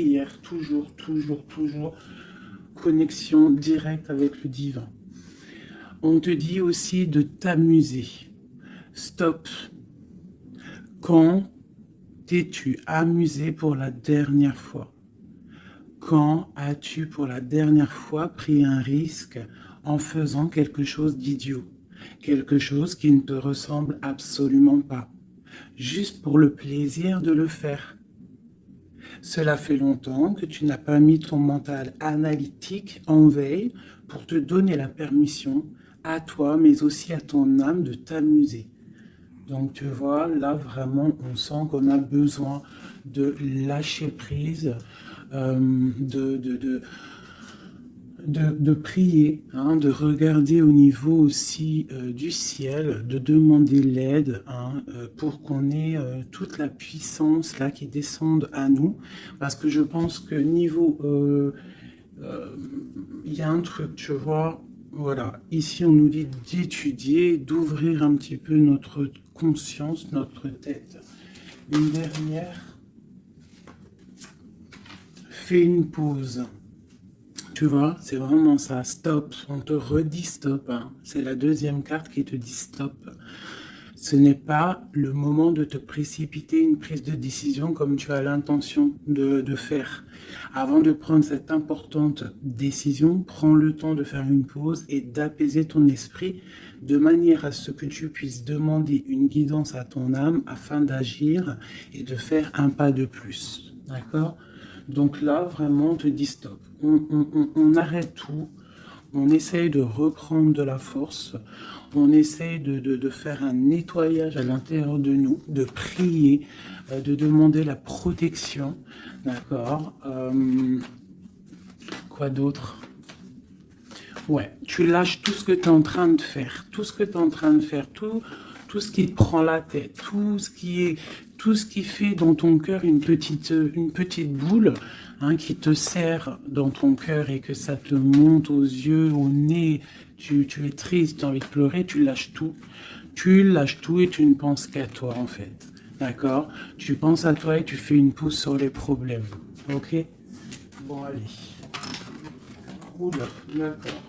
prière, toujours, toujours, toujours, connexion directe avec le divin. On te dit aussi de t'amuser. Stop. Quand t'es-tu amusé pour la dernière fois? Quand as-tu pour la dernière fois pris un risque en faisant quelque chose d'idiot? Quelque chose qui ne te ressemble absolument pas, juste pour le plaisir de le faire. Cela fait longtemps que tu n'as pas mis ton mental analytique en veille pour te donner la permission à toi, mais aussi à ton âme de t'amuser. Donc tu vois, là vraiment, on sent qu'on a besoin de lâcher prise, de prier, hein, de regarder au niveau aussi du ciel, de demander l'aide, hein, pour qu'on ait toute la puissance là qui descende à nous. Parce que je pense que niveau, il y a un truc, tu vois, voilà, ici on nous dit d'étudier, d'ouvrir un petit peu notre conscience, notre tête. Une dernière, fais une pause. Tu vois, c'est vraiment ça, stop. On te redit stop, hein. C'est la deuxième carte qui te dit stop. Ce n'est pas le moment de te précipiter une prise de décision comme tu as l'intention de faire. Avant de prendre cette importante décision, prends le temps de faire une pause et d'apaiser ton esprit de manière à ce que tu puisses demander une guidance à ton âme afin d'agir et de faire un pas de plus. D'accord? Donc là, vraiment, on te dit stop. On arrête tout. On essaye de reprendre de la force. On essaye de faire un nettoyage à l'intérieur de nous, de prier, de demander la protection. D'accord. Quoi d'autre? Ouais, tu lâches tout ce que tu es en train de faire, tout ce que tu es en train de faire, tout ce qui te prend la tête, tout ce qui fait dans ton cœur une petite boule, hein, qui te serre dans ton cœur et que ça te monte aux yeux, au nez, tu es triste, tu as envie de pleurer, tu lâches tout. Tu lâches tout et tu ne penses qu'à toi en fait. D'accord? Tu penses à toi et tu fais une pause sur les problèmes. Ok? Bon, allez. Oula, d'accord.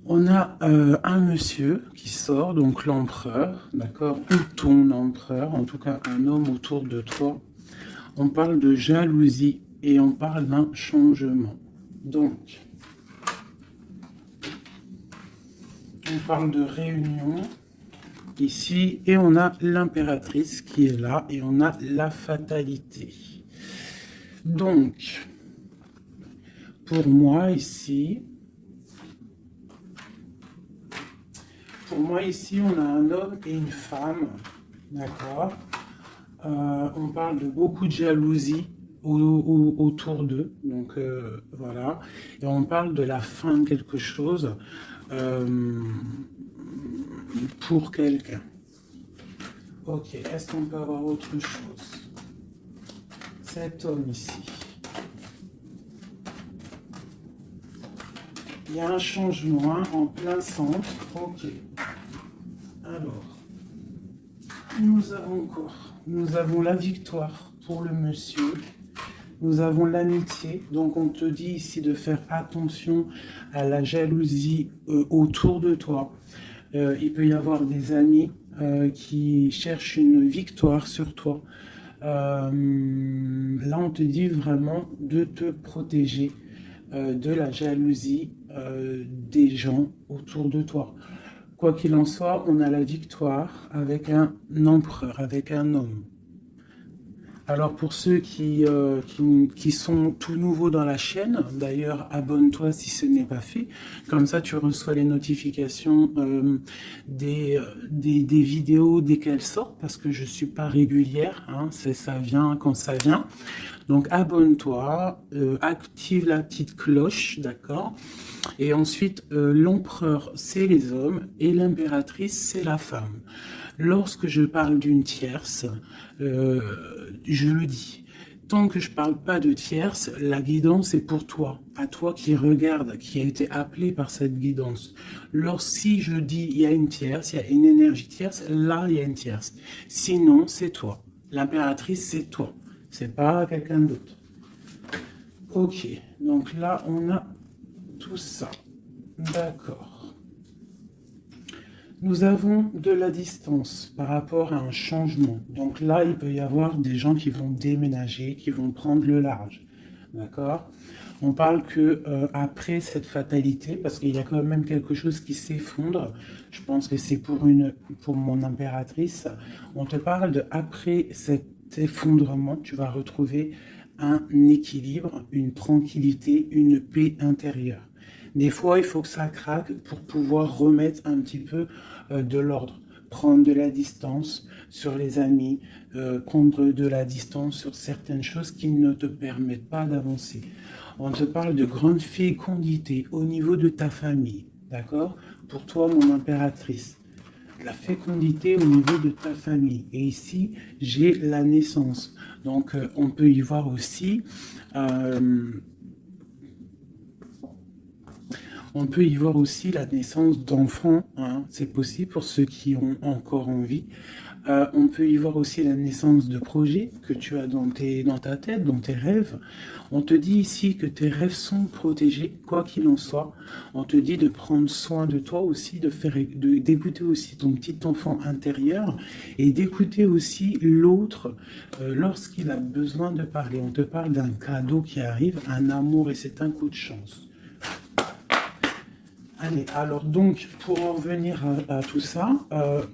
On a un monsieur qui sort, donc l'empereur, d'accord, ou ton empereur, en tout cas un homme autour de toi. On parle de jalousie et on parle d'un changement. Donc, on parle de réunion ici et on a l'impératrice qui est là et on a la fatalité. Donc, pour moi ici, on a un homme et une femme, d'accord. On parle de beaucoup de jalousie autour d'eux, donc voilà. Et on parle de la fin de quelque chose pour quelqu'un. Ok, est-ce qu'on peut avoir autre chose? Cet homme ici. Il y a un changement, hein, en plein centre. Ok. Alors, nous avons quoi? Nous avons la victoire pour le monsieur. Nous avons l'amitié. Donc, on te dit ici de faire attention à la jalousie autour de toi. Il peut y avoir des amis qui cherchent une victoire sur toi. Là, on te dit vraiment de te protéger de la jalousie des gens autour de toi. Quoi qu'il en soit, on a la victoire avec un empereur, avec un homme. Alors pour ceux qui sont tout nouveaux dans la chaîne, d'ailleurs abonne-toi si ce n'est pas fait, comme ça tu reçois les notifications des vidéos dès qu'elles sortent, parce que je ne suis pas régulière, hein, ça vient quand ça vient. Donc abonne-toi, active la petite cloche, d'accord? Et ensuite, l'empereur, c'est les hommes et l'impératrice, c'est la femme. Lorsque je parle d'une tierce, je le dis. Tant que je parle pas de tierce, la guidance est pour toi, à toi qui regarde, qui a été appelé par cette guidance. Si je dis il y a une tierce, il y a une énergie tierce, là il y a une tierce. Sinon, c'est toi. L'impératrice, c'est toi. C'est pas quelqu'un d'autre. Ok, donc là, on a tout ça. D'accord. Nous avons de la distance par rapport à un changement. Donc là, il peut y avoir des gens qui vont déménager, qui vont prendre le large. D'accord? On parle que après cette fatalité, parce qu'il y a quand même quelque chose qui s'effondre, je pense que c'est pour mon impératrice, on te parle de après cet effondrement, tu vas retrouver un équilibre, une tranquillité, une paix intérieure. Des fois, il faut que ça craque pour pouvoir remettre un petit peu de l'ordre. Prendre de la distance sur les amis, prendre de la distance sur certaines choses qui ne te permettent pas d'avancer. On te parle de grande fécondité au niveau de ta famille, d'accord? Pour toi, mon impératrice. La fécondité au niveau de ta famille. Et ici, j'ai la naissance. Donc, on peut y voir aussi... on peut y voir aussi la naissance d'enfants, hein, c'est possible pour ceux qui ont encore envie. On peut y voir aussi la naissance de projets que tu as dans ta tête, dans tes rêves. On te dit ici que tes rêves sont protégés, quoi qu'il en soit. On te dit de prendre soin de toi aussi, d'écouter aussi ton petit enfant intérieur et d'écouter aussi l'autre lorsqu'il a besoin de parler. On te parle d'un cadeau qui arrive, un amour et c'est un coup de chance. Allez, alors donc, pour en revenir à tout ça,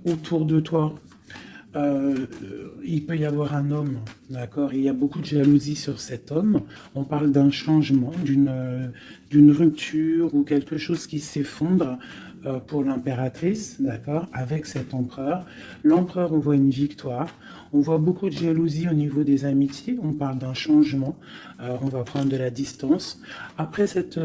autour de toi, il peut y avoir un homme, d'accord? Il y a beaucoup de jalousie sur cet homme. On parle d'un changement, d'une rupture ou quelque chose qui s'effondre pour l'impératrice, d'accord? Avec cet empereur. L'empereur, on voit une victoire. On voit beaucoup de jalousie au niveau des amitiés. On parle d'un changement. On va prendre de la distance. Après cet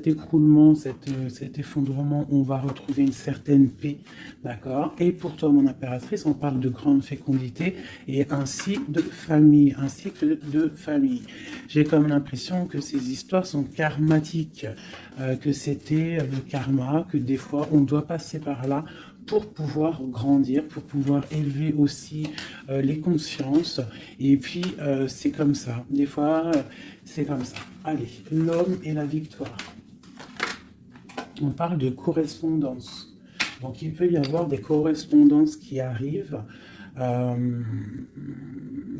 écroulement, cet effondrement, on va retrouver une certaine paix, d'accord? Et pour toi, mon impératrice, on parle de grande fécondité et ainsi de famille, ainsi que de famille. J'ai comme l'impression que ces histoires sont karmatiques, que c'était le karma, que des fois on doit passer par là pour pouvoir grandir, pour pouvoir élever aussi les consciences. Et puis, c'est comme ça. Des fois, c'est comme ça. Allez, l'homme et la victoire. On parle de correspondance. Donc, il peut y avoir des correspondances qui arrivent,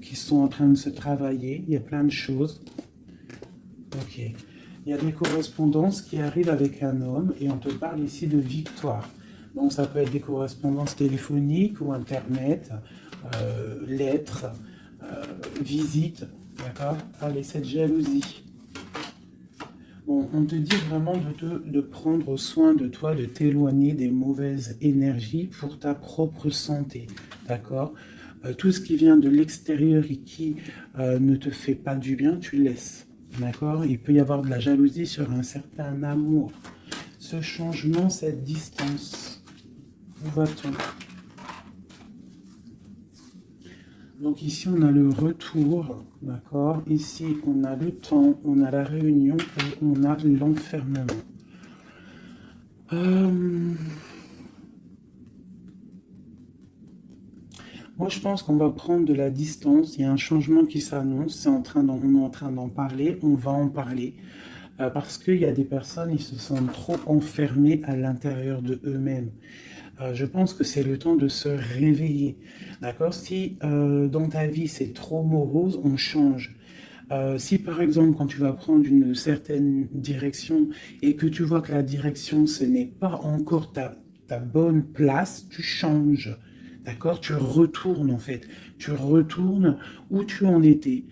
qui sont en train de se travailler. Il y a plein de choses. Ok. Il y a des correspondances qui arrivent avec un homme et on te parle ici de victoire. Donc ça peut être des correspondances téléphoniques ou internet, lettres, visites, d'accord? Allez, cette jalousie. Bon, on te dit vraiment de prendre soin de toi, de t'éloigner des mauvaises énergies pour ta propre santé, d'accord? Tout ce qui vient de l'extérieur et qui ne te fait pas du bien, tu laisses, d'accord? Il peut y avoir de la jalousie sur un certain amour. Ce changement, cette distance. Où va-t-on? Donc ici, on a le retour, d'accord? Ici, on a le temps, on a la réunion et on a l'enfermement. Moi, je pense qu'on va prendre de la distance. Il y a un changement qui s'annonce. On est en train d'en parler. On va en parler. Parce qu'il y a des personnes, ils se sentent trop enfermés à l'intérieur de eux-mêmes. Je pense que c'est le temps de se réveiller. D'accord? Si dans ta vie c'est trop morose, on change. Si par exemple quand tu vas prendre une certaine direction et que tu vois que la direction ce n'est pas encore ta bonne place, tu changes. D'accord? Tu retournes en fait. Tu retournes où tu en étais.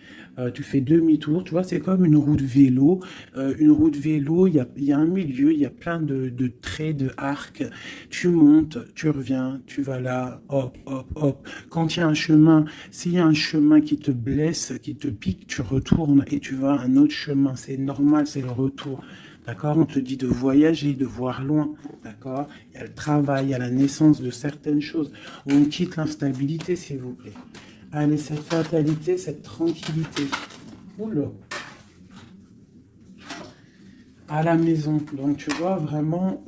Tu fais demi-tour. Tu vois, c'est comme une roue de vélo. Une roue de vélo, il y a un milieu, il y a plein de traits, de arcs. Tu montes, tu reviens, tu vas là, hop, hop, hop. Quand il y a un chemin, s'il y a un chemin qui te blesse, qui te pique, tu retournes et tu vas à un autre chemin. C'est normal, c'est le retour. D'accord? On te dit de voyager, de voir loin. D'accord? Il y a le travail, il y a la naissance de certaines choses. On quitte l'instabilité, s'il vous plaît. Allez, cette fatalité, cette tranquillité. Oula. À la maison. Donc, tu vois, vraiment,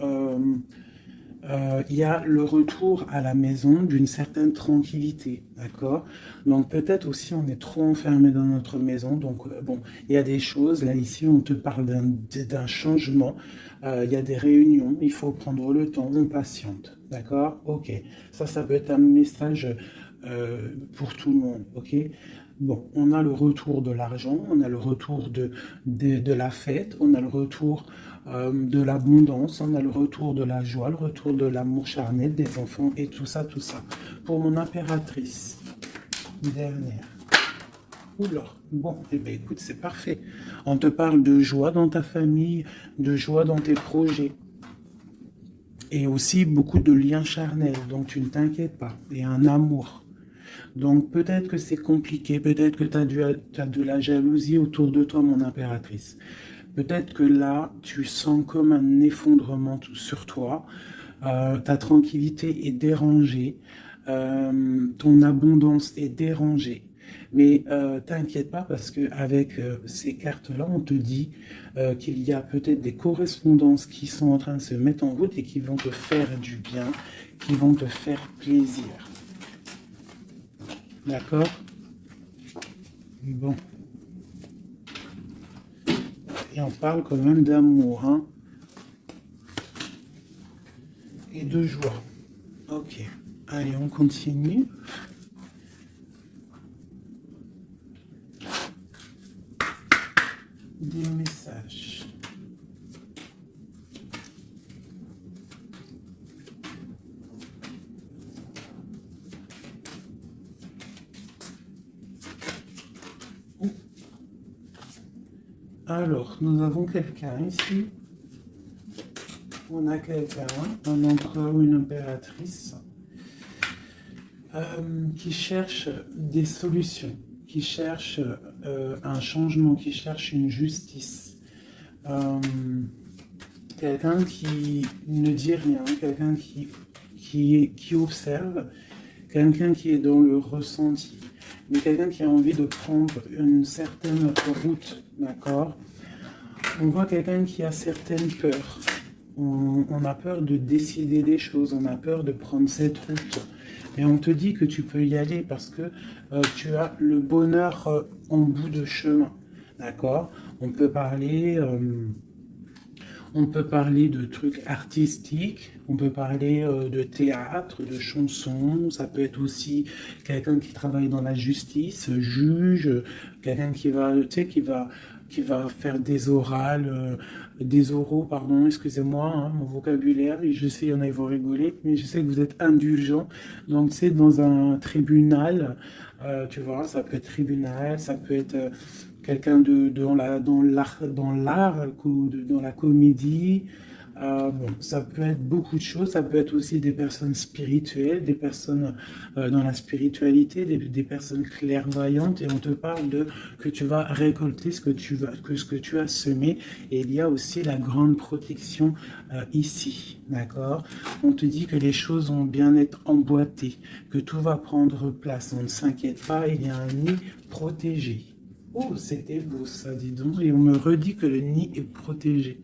il y a le retour à la maison d'une certaine tranquillité, d'accord? Donc peut-être aussi on est trop enfermé dans notre maison, donc bon, il y a des choses, là ici on te parle d'un changement, il y a des réunions, il faut prendre le temps, on patiente, d'accord? Ok, ça peut être un message pour tout le monde, ok? Bon, on a le retour de l'argent, on a le retour de la fête, on a le retour de l'abondance, on a le retour de la joie, le retour de l'amour charnel des enfants et tout ça, tout ça. Pour mon impératrice, dernière. Oula, bon, eh bien écoute, c'est parfait. On te parle de joie dans ta famille, de joie dans tes projets. Et aussi beaucoup de liens charnels, donc tu ne t'inquiètes pas. Et un amour. Donc peut-être que c'est compliqué, peut-être que tu as de la jalousie autour de toi, mon impératrice. Peut-être que là, tu sens comme un effondrement sur toi. Ta tranquillité est dérangée. Ton abondance est dérangée. Mais t'inquiète pas parce qu'avec ces cartes-là, on te dit qu'il y a peut-être des correspondances qui sont en train de se mettre en route et qui vont te faire du bien, qui vont te faire plaisir. D'accord? Bon. Et on parle quand même d'amour, hein? Et de joie. Ok. Allez, on continue. Des messages. Alors, nous avons quelqu'un ici. On a quelqu'un, un empereur ou une impératrice, qui cherche des solutions, qui cherche un changement, qui cherche une justice. Quelqu'un qui ne dit rien, quelqu'un qui observe, quelqu'un qui est dans le ressenti, mais quelqu'un qui a envie de prendre une certaine route, d'accord? On voit quelqu'un qui a certaines peurs. On a peur de décider des choses, on a peur de prendre cette route. Et on te dit que tu peux y aller parce que tu as le bonheur en bout de chemin, d'accord? On peut parler... on peut parler de trucs artistiques, on peut parler de théâtre, de chansons, ça peut être aussi quelqu'un qui travaille dans la justice, juge, quelqu'un qui va, tu sais, qui va faire des orales, des oraux, pardon, excusez-moi, hein, mon vocabulaire, je sais, il y en a, ils vont rigoler, mais je sais que vous êtes indulgents, donc c'est dans un tribunal, tu vois, ça peut être tribunal, ça peut être quelqu'un dans l'art, dans la comédie. Bon, ça peut être beaucoup de choses, ça peut être aussi des personnes spirituelles, des personnes dans la spiritualité, des personnes clairvoyantes, et on te parle de que tu vas récolter ce que tu as semé, et il y a aussi la grande protection ici, d'accord? On te dit que les choses vont bien être emboîtées, que tout va prendre place, on ne s'inquiète pas, il y a un nid protégé. Oh, c'était beau ça, dis donc. Et on me redit que le nid est protégé.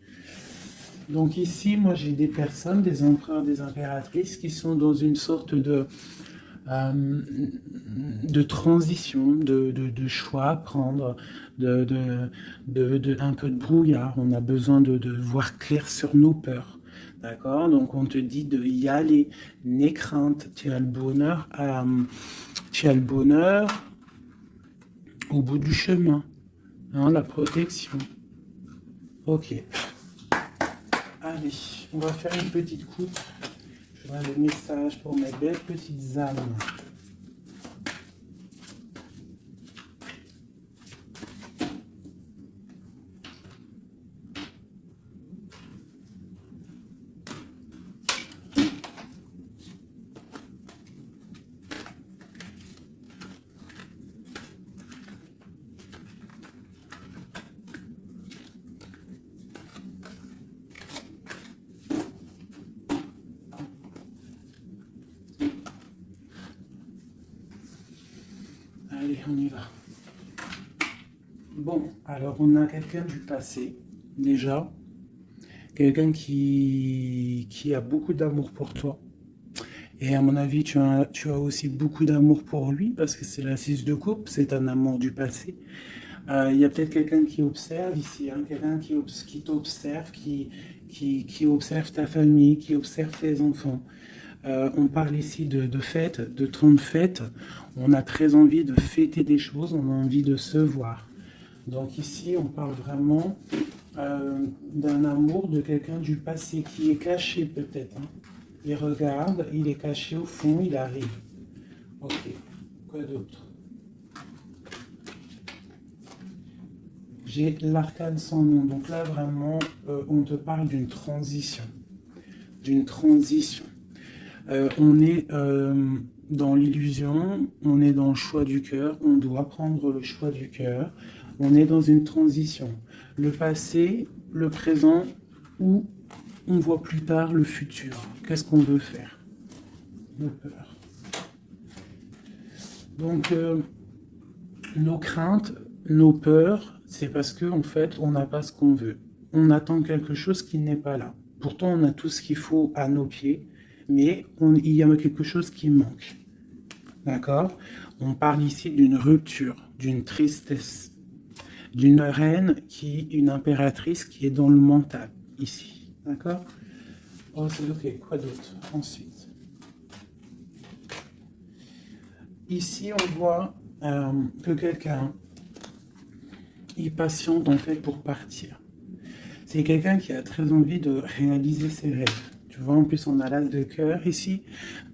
Donc ici, moi j'ai des personnes, des empereurs, des impératrices qui sont dans une sorte de transition, de choix à prendre, un peu de brouillard. On a besoin de voir clair sur nos peurs. D'accord? Donc on te dit de y aller, n'aie crainte, tu as le bonheur, au bout du chemin, hein, la protection. Ok. Allez, on va faire une petite coupe. Je vois le message pour mes belles petites âmes. Allez, on y va. Bon, alors on a quelqu'un du passé, déjà, quelqu'un qui a beaucoup d'amour pour toi. Et à mon avis, tu as aussi beaucoup d'amour pour lui parce que c'est la 6 de coupe, c'est un amour du passé. Il y a peut-être quelqu'un qui observe ici, hein, quelqu'un qui t'observe, qui observe ta famille, qui observe tes enfants. On parle ici de fêtes, de temps de fêtes. On a très envie de fêter des choses, on a envie de se voir. Donc ici, on parle vraiment d'un amour de quelqu'un du passé qui est caché peut-être, hein. Il regarde, il est caché au fond, il arrive. Ok, quoi d'autre? J'ai l'arcane sans nom. Donc là, vraiment, on te parle d'une transition. D'une transition. On est dans l'illusion, on est dans le choix du cœur, on doit prendre le choix du cœur. On est dans une transition. Le passé, le présent, ou on voit plus tard le futur. Qu'est-ce qu'on veut faire? Nos peurs. Donc, nos craintes, nos peurs, c'est parce qu'en fait, on n'a pas ce qu'on veut. On attend quelque chose qui n'est pas là. Pourtant, on a tout ce qu'il faut à nos pieds, mais il y a quelque chose qui manque. D'accord? On parle ici d'une rupture, d'une tristesse, d'une reine une impératrice qui est dans le mental, ici. D'accord? Oh, c'est ok. Quoi d'autre? Ensuite. Ici, on voit que quelqu'un est patiente en fait pour partir. C'est quelqu'un qui a très envie de réaliser ses rêves. Tu vois, en plus, on a l'as de cœur ici.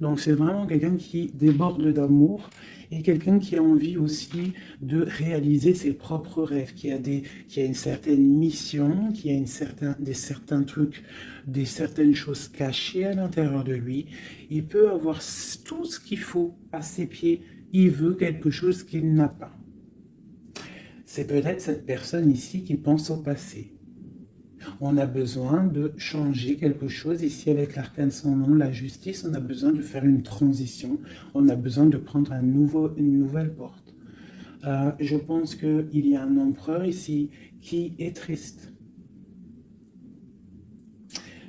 Donc, c'est vraiment quelqu'un qui déborde d'amour et quelqu'un qui a envie aussi de réaliser ses propres rêves, qui a une certaine mission, qui a certains trucs, certaines choses cachées à l'intérieur de lui. Il peut avoir tout ce qu'il faut à ses pieds. Il veut quelque chose qu'il n'a pas. C'est peut-être cette personne ici qui pense au passé. On a besoin de changer quelque chose. Ici, avec l'arcane sans nom, la justice, on a besoin de faire une transition. On a besoin de prendre une nouvelle porte. Je pense qu'il y a un empereur ici qui est triste.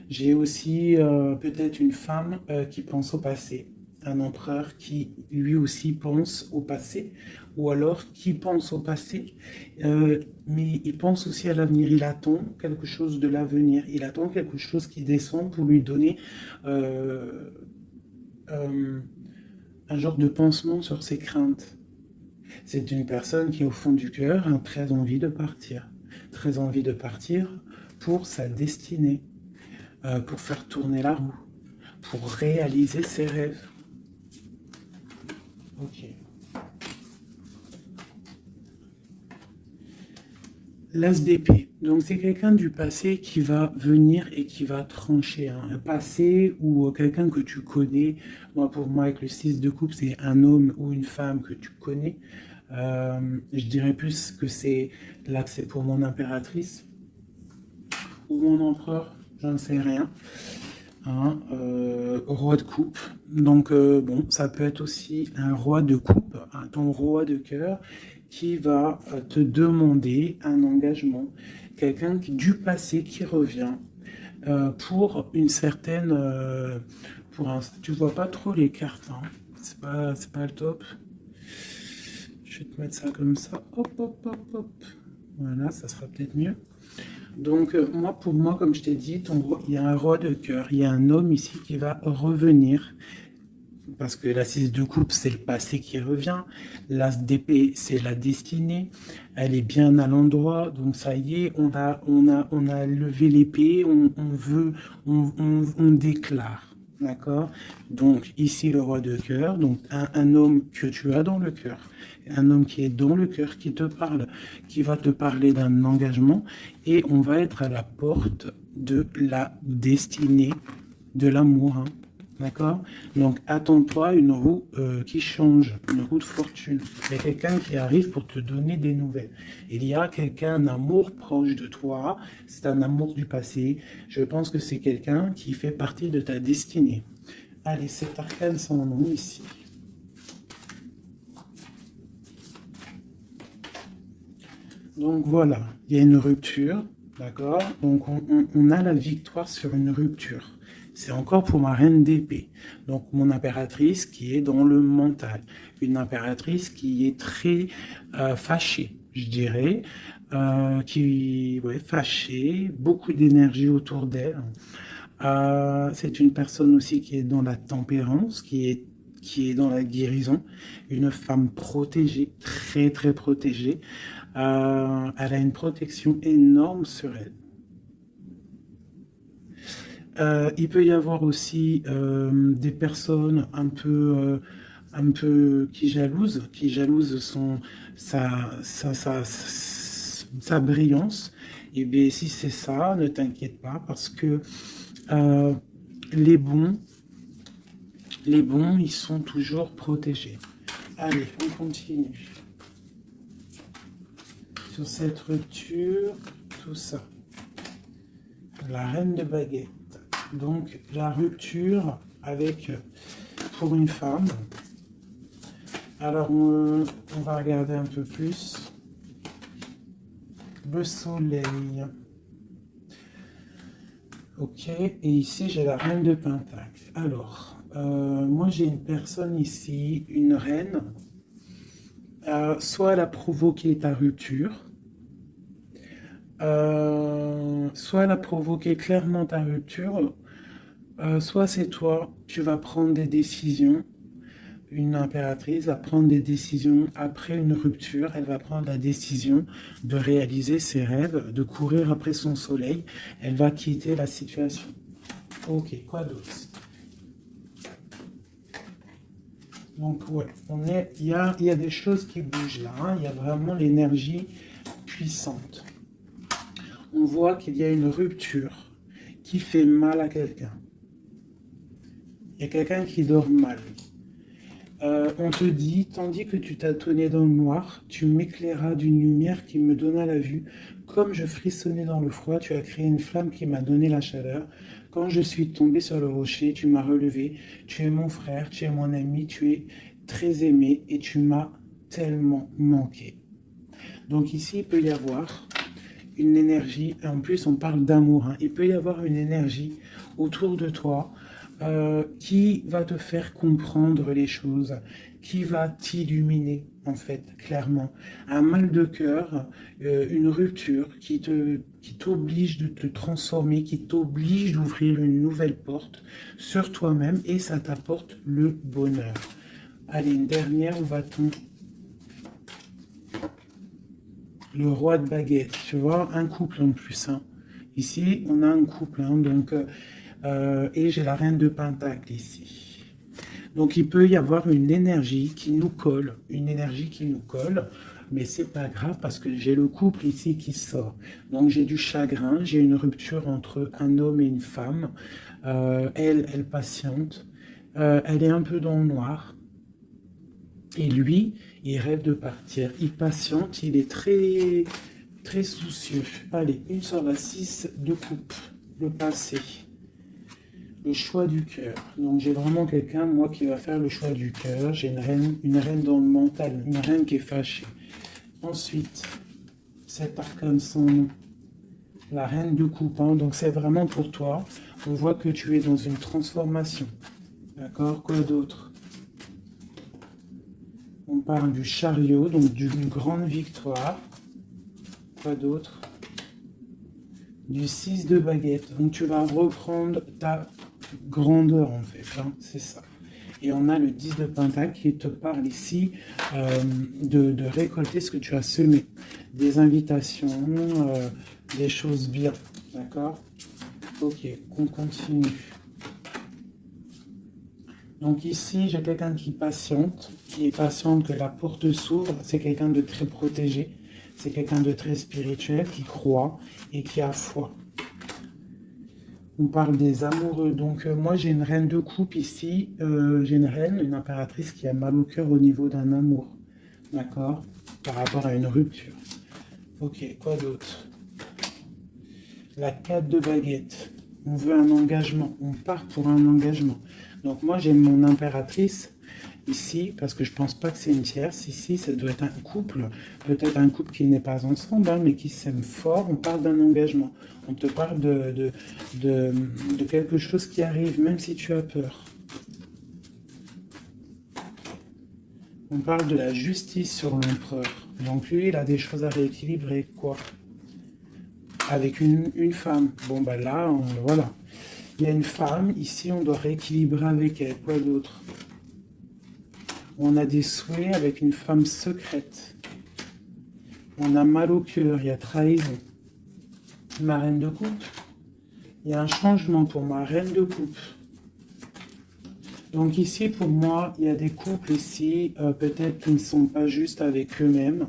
J'ai aussi peut-être une femme qui pense au passé. Un empereur qui lui aussi pense au passé, ou alors qui pense au passé, mais il pense aussi à l'avenir. Il attend quelque chose de l'avenir, il attend quelque chose qui descend pour lui donner un genre de pansement sur ses craintes. C'est une personne qui, au fond du cœur, a très envie de partir pour sa destinée, pour faire tourner la roue, pour réaliser ses rêves. Ok. L'as d'épée. Donc c'est quelqu'un du passé qui va venir et qui va trancher. Un passé ou quelqu'un que tu connais. Pour moi, avec le 6 de coupe, c'est un homme ou une femme que tu connais. Je dirais plus que c'est là que c'est pour mon impératrice ou mon empereur, je ne sais rien. Roi de coupe. Donc bon, ça peut être aussi un roi de coupe, ton roi de cœur qui va te demander un engagement, quelqu'un du passé qui revient pour une certaine, tu vois pas trop les cartes, hein. C'est pas le top. Je vais te mettre ça comme ça, hop hop hop hop. Voilà, ça sera peut-être mieux. Donc, pour moi, comme je t'ai dit, il y a un roi de cœur, il y a un homme ici qui va revenir, parce que la 6 de coupe, c'est le passé qui revient, l'as d'épée, c'est la destinée, elle est bien à l'endroit, donc ça y est, on a levé l'épée, on déclare. D'accord? Donc, ici, le roi de cœur, donc un homme que tu as dans le cœur, un homme qui est dans le cœur, qui te parle, qui va te parler d'un engagement, et on va être à la porte de la destinée, de l'amour, hein. D'accord? Donc, attends-toi une roue qui change, une roue de fortune. Il y a quelqu'un qui arrive pour te donner des nouvelles. Il y a quelqu'un, un amour proche de toi. C'est un amour du passé. Je pense que c'est quelqu'un qui fait partie de ta destinée. Allez, cet arcane sans nom ici. Donc voilà, il y a une rupture. D'accord? Donc, on a la victoire sur une rupture. C'est encore pour ma reine d'épée. Donc, mon impératrice qui est dans le mental. Une impératrice qui est très fâchée, je dirais. Ouais, fâchée, beaucoup d'énergie autour d'elle. C'est une personne aussi qui est dans la tempérance, qui est dans la guérison. Une femme protégée, très, très protégée. Elle a une protection énorme sur elle. Il peut y avoir aussi des personnes un peu qui jalousent sa brillance. Et bien, si c'est ça, ne t'inquiète pas parce que euh, les bons, ils sont toujours protégés. Allez, on continue. Sur cette rupture, tout ça. La reine de baguette. Donc, la rupture avec, pour une femme. Alors, on va regarder un peu plus. Le soleil. Ok, et ici, j'ai la reine de pentacle. Alors, moi, j'ai une personne ici, une reine. Soit elle a provoqué ta rupture, soit elle a provoqué clairement ta rupture, soit c'est toi, tu vas prendre des décisions. Une impératrice va prendre des décisions après une rupture. Elle va prendre la décision de réaliser ses rêves, de courir après son soleil. Elle va quitter la situation. Ok, quoi d'autre? Donc ouais, il y a des choses qui bougent là. Hein. Il y a vraiment l'énergie puissante. On voit qu'il y a une rupture qui fait mal à quelqu'un. Il y a quelqu'un qui dort mal. On te dit, tandis que tu tâtonnais dans le noir, tu m'éclairas d'une lumière qui me donna la vue. Comme je frissonnais dans le froid, tu as créé une flamme qui m'a donné la chaleur. Quand je suis tombé sur le rocher, tu m'as relevé. Tu es mon frère, tu es mon ami, tu es très aimé et tu m'as tellement manqué. Donc ici, il peut y avoir une énergie, en plus on parle d'amour, hein. Il peut y avoir une énergie autour de toi qui va te faire comprendre les choses, qui va t'illuminer, en fait, clairement. Un mal de cœur, une rupture qui t'oblige de te transformer, qui t'oblige d'ouvrir une nouvelle porte sur toi-même et ça t'apporte le bonheur. Allez, une dernière, où va-t-on? Le roi de baguette, tu vois, un couple en plus. Hein. Ici, on a un couple, hein, donc... et j'ai la reine de pentacle ici. Donc il peut y avoir une énergie qui nous colle, mais c'est pas grave parce que j'ai le couple ici qui sort. Donc j'ai du chagrin, j'ai une rupture entre un homme et une femme. Elle patiente, elle est un peu dans le noir. Et lui, il rêve de partir, il patiente, il est très, très soucieux. Allez, une sur la 6 de coupe, le passé. Le choix du cœur. Donc j'ai vraiment quelqu'un, moi, qui va faire le choix du cœur. J'ai une reine dans le mental, une reine qui est fâchée. Ensuite, cet arcane sans nom. La reine de coupe, hein. Donc c'est vraiment pour toi. On voit que tu es dans une transformation. D'accord? Quoi d'autre? On parle du chariot, donc d'une grande victoire. Quoi d'autre? Du 6 de baguette. Donc tu vas reprendre ta grandeur en fait, hein, c'est ça. Et on a le 10 de pentacle qui te parle ici de récolter ce que tu as semé. Des invitations, des choses bien, d'accord? Ok, on continue. Donc ici, j'ai quelqu'un qui est patiente que la porte s'ouvre. C'est quelqu'un de très protégé. C'est quelqu'un de très spirituel qui croit et qui a foi. On parle des amoureux. Donc moi, j'ai une reine de coupe ici. J'ai une reine, une impératrice qui a mal au cœur au niveau d'un amour. D'accord? Par rapport à une rupture. Ok, quoi d'autre? La 4 de baguette. On veut un engagement. On part pour un engagement. Donc moi, j'ai mon impératrice ici, parce que je pense pas que c'est une tierce. Ici, ça doit être un couple, peut-être un couple qui n'est pas ensemble, hein, mais qui s'aime fort. On parle d'un engagement. On te parle de quelque chose qui arrive, même si tu as peur. On parle de la justice sur l'empereur. Donc lui, il a des choses à rééquilibrer, quoi. Avec une femme. Bon, ben là, voilà. Il y a une femme, ici, on doit rééquilibrer avec elle. Quoi d'autre? On a des souhaits avec une femme secrète. On a mal au cœur, il y a trahison. Ma reine de coupe. Il y a un changement pour ma reine de coupe. Donc ici, pour moi, il y a des couples ici, peut-être qui ne sont pas justes avec eux-mêmes.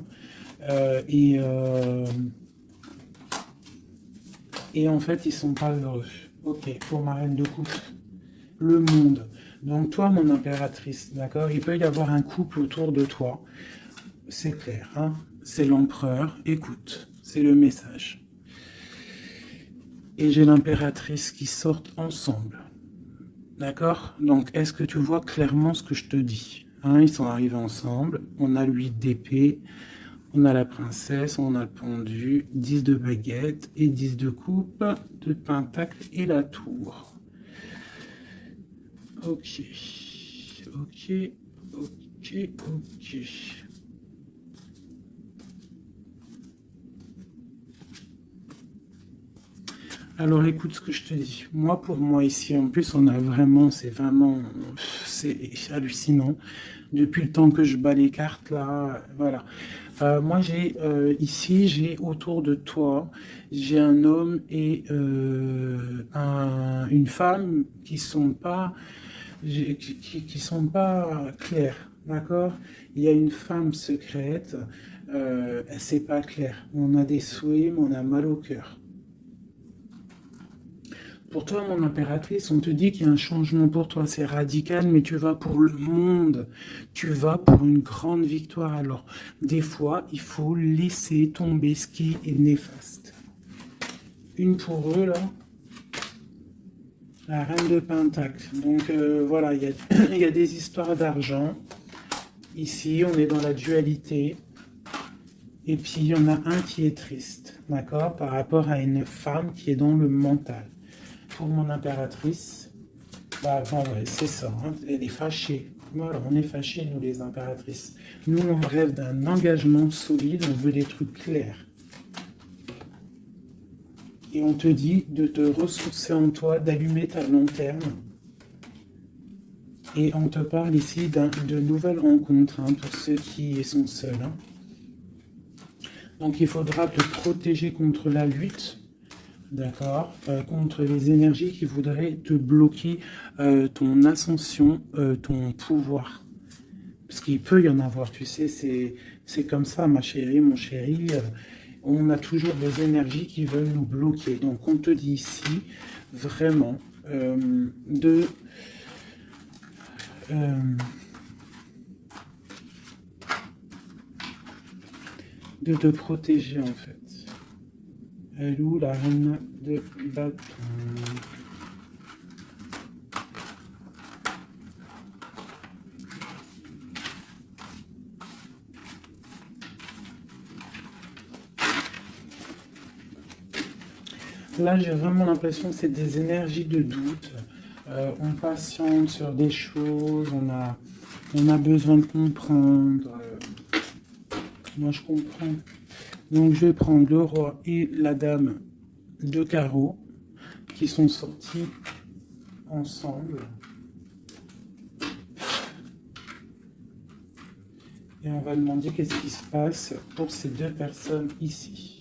Et en fait, ils sont pas heureux. Ok, pour ma reine de coupe. Le monde. Donc toi, mon impératrice, d'accord? Il peut y avoir un couple autour de toi. C'est clair, hein? C'est l'empereur. Écoute, c'est le message. Et j'ai l'impératrice qui sortent ensemble. D'accord? Donc, est-ce que tu vois clairement ce que je te dis? Hein, ils sont arrivés ensemble. On a l'huile d'épée, on a la princesse, on a le pendu, 10 de baguette et 10 de coupe, de pentacle et la tour. Ok. Ok. Ok. Ok. Alors écoute ce que je te dis. Moi, pour moi ici, en plus, on a vraiment, c'est hallucinant. Depuis le temps que je bats les cartes là, voilà. Moi, ici, j'ai autour de toi, j'ai un homme et une femme qui sont pas, qui sont pas clairs, d'accord? Il y a une femme secrète, c'est pas clair. On a des souhaits, mais on a mal au cœur. Pour toi, mon impératrice, on te dit qu'il y a un changement pour toi, c'est radical, mais tu vas pour le monde, tu vas pour une grande victoire. Alors, des fois, il faut laisser tomber ce qui est néfaste. Une pour eux, là, la reine de Pentacle. Donc, voilà, il y a des histoires d'argent. Ici, on est dans la dualité. Et puis, il y en a un qui est triste, d'accord, par rapport à une femme qui est dans le mental. Pour mon impératrice, bah bon, ouais, c'est ça, hein, elle est fâchée. Voilà, on est fâchés, nous les impératrices. Nous, on rêve d'un engagement solide, on veut des trucs clairs. Et on te dit de te ressourcer en toi, d'allumer ta lanterne. Et on te parle ici de nouvelles rencontres, hein, pour ceux qui sont seuls. Hein. Donc il faudra te protéger contre la lutte. D'accord, contre les énergies qui voudraient te bloquer ton ascension, ton pouvoir. Parce qu'il peut y en avoir, tu sais, c'est comme ça, ma chérie, mon chéri. On a toujours des énergies qui veulent nous bloquer. Donc on te dit ici, vraiment, de te protéger, en fait. Elle est où la reine de bâton? Là, j'ai vraiment l'impression que c'est des énergies de doute. On patiente sur des choses, on a besoin de comprendre. Moi, je comprends. Donc, je vais prendre le roi et la dame de carreau qui sont sortis ensemble. Et on va demander qu'est-ce qui se passe pour ces deux personnes ici.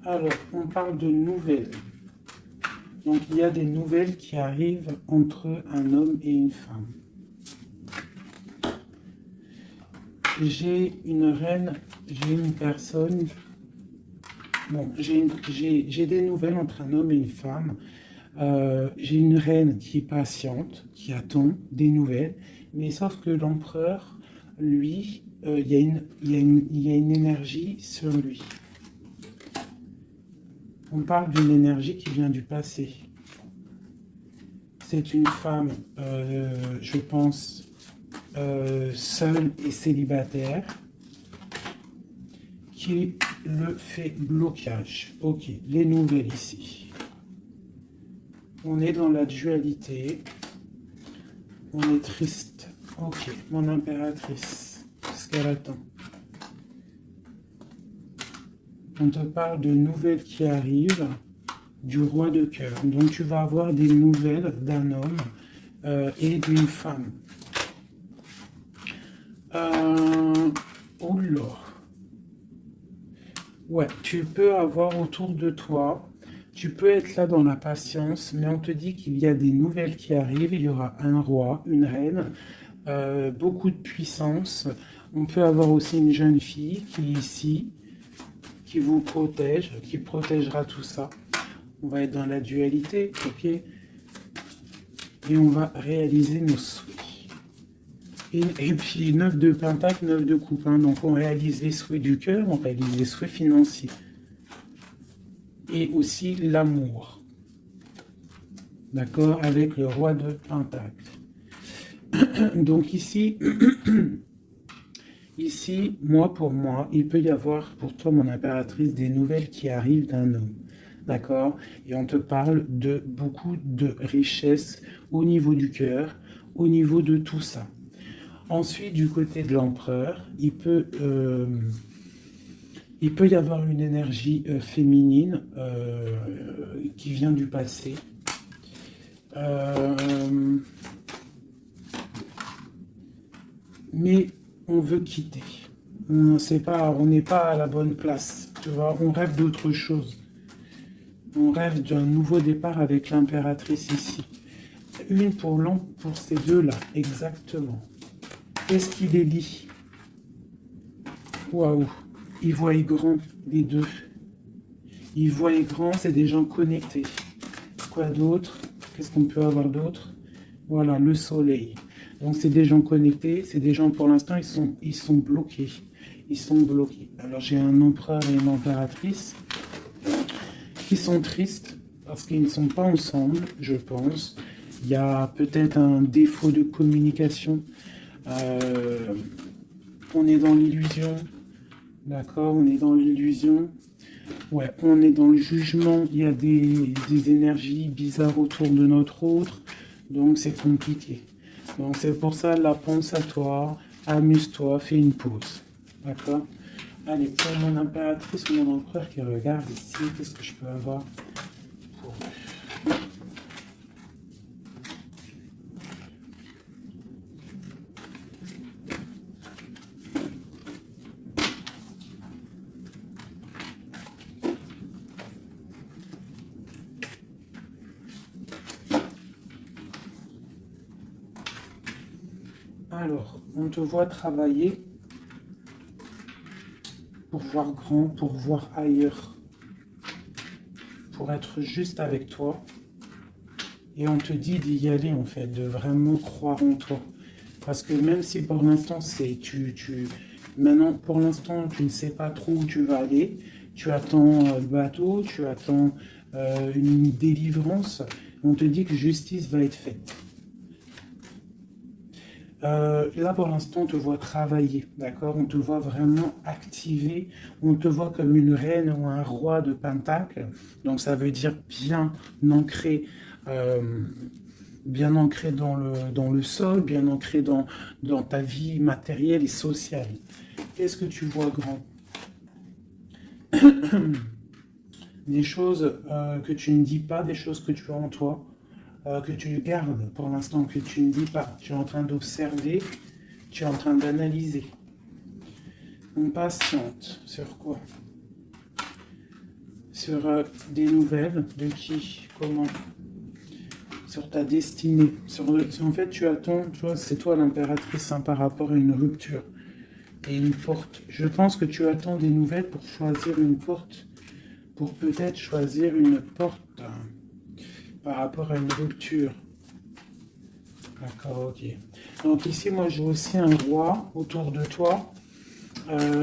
Alors, on parle de nouvelles. Donc, il y a des nouvelles qui arrivent entre un homme et une femme. J'ai une reine, j'ai une personne. Bon, j'ai des nouvelles entre un homme et une femme. J'ai une reine qui est patiente, qui attend des nouvelles. Mais sauf que l'empereur, lui, il y a une énergie sur lui. On parle d'une énergie qui vient du passé. C'est une femme, je pense, seule et célibataire, qui le fait blocage. Ok, les nouvelles ici. On est dans la dualité. On est triste. Ok, mon impératrice, qu'est-ce qu'elle attend? On te parle de nouvelles qui arrivent du roi de cœur. Donc tu vas avoir des nouvelles d'un homme et d'une femme. Oh là. Ouais, tu peux avoir autour de toi, tu peux être là dans la patience, mais on te dit qu'il y a des nouvelles qui arrivent. Il y aura un roi, une reine, beaucoup de puissance. On peut avoir aussi une jeune fille qui est ici, qui vous protège, qui protégera tout ça. On va être dans la dualité, ok? Et on va réaliser nos souhaits. Et puis 9 de pentacle, 9 de coupe. Hein, donc on réalise les souhaits du cœur, on réalise les souhaits financiers. Et aussi l'amour. D'accord? Avec le roi de pentacle. Donc ici, ici, pour moi, il peut y avoir pour toi, mon impératrice, des nouvelles qui arrivent d'un homme. D'accord? Et on te parle de beaucoup de richesses au niveau du cœur, au niveau de tout ça. Ensuite, du côté de l'empereur, il peut y avoir une énergie féminine qui vient du passé. Mais on veut quitter. On n'est pas à la bonne place. Tu vois, on rêve d'autre chose. On rêve d'un nouveau départ avec l'impératrice ici. Une pour ces deux-là, exactement. Qu'est-ce qui les lie? Waouh! Ils voient grand, les deux. Ils voient grand, c'est des gens connectés. Quoi d'autre? Qu'est-ce qu'on peut avoir d'autre? Voilà, le soleil. Donc c'est des gens connectés, c'est des gens pour l'instant, ils sont bloqués. Ils sont bloqués. Alors j'ai un empereur et une impératrice qui sont tristes parce qu'ils ne sont pas ensemble, je pense. Il y a peut-être un défaut de communication. On est dans l'illusion. D'accord, on est dans l'illusion. Ouais, on est dans le jugement. Il y a des énergies bizarres autour de notre autre. Donc c'est compliqué. Donc c'est pour ça, là, pense à toi, amuse-toi, fais une pause. D'accord? Allez, pour mon impératrice ou mon empereur qui regarde ici, qu'est-ce que je peux avoir pour eux? Alors, on te voit travailler pour voir grand, pour voir ailleurs, pour être juste avec toi. Et on te dit d'y aller, en fait, de vraiment croire en toi. Parce que même si pour l'instant, maintenant, pour l'instant, tu ne sais pas trop où tu vas aller, tu attends le bateau, tu attends une délivrance, on te dit que justice va être faite. Là, pour l'instant, on te voit travailler, d'accord? On te voit vraiment activer, on te voit comme une reine ou un roi de pentacle. Donc, ça veut dire bien ancré dans le sol, bien ancré dans ta vie matérielle et sociale. Qu'est-ce que tu vois grand? Des choses que tu ne dis pas, des choses que tu as en toi, que tu gardes pour l'instant, que tu ne dis pas. Tu es en train d'observer, tu es en train d'analyser. On patiente sur quoi? sur des nouvelles de qui, comment, sur ta destinée. En fait, tu attends, tu vois, c'est toi l'impératrice hein, par rapport à une rupture et une porte. Je pense que tu attends des nouvelles pour choisir une porte, pour peut-être choisir une porte par rapport à une rupture. D'accord, ok. Donc ici, moi, j'ai aussi un roi autour de toi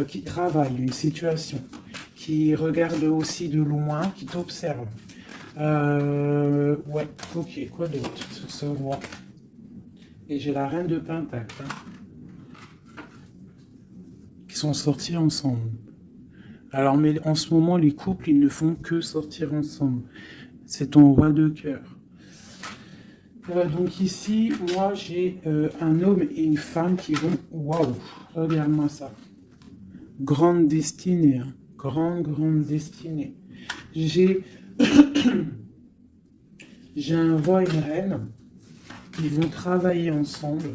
qui travaille une situation, qui regarde aussi de loin, qui t'observe. Ouais, ok, quoi d'autre sur ce roi? Et j'ai la reine de Pentacle, hein, qui sont sortis ensemble. Alors, mais en ce moment, les couples, ils ne font que sortir ensemble. C'est ton roi de cœur. Donc ici, moi, j'ai un homme et une femme qui vont... Waouh, regarde-moi ça. Grande destinée, hein. Grande destinée. J'ai un roi et une reine. Ils vont travailler ensemble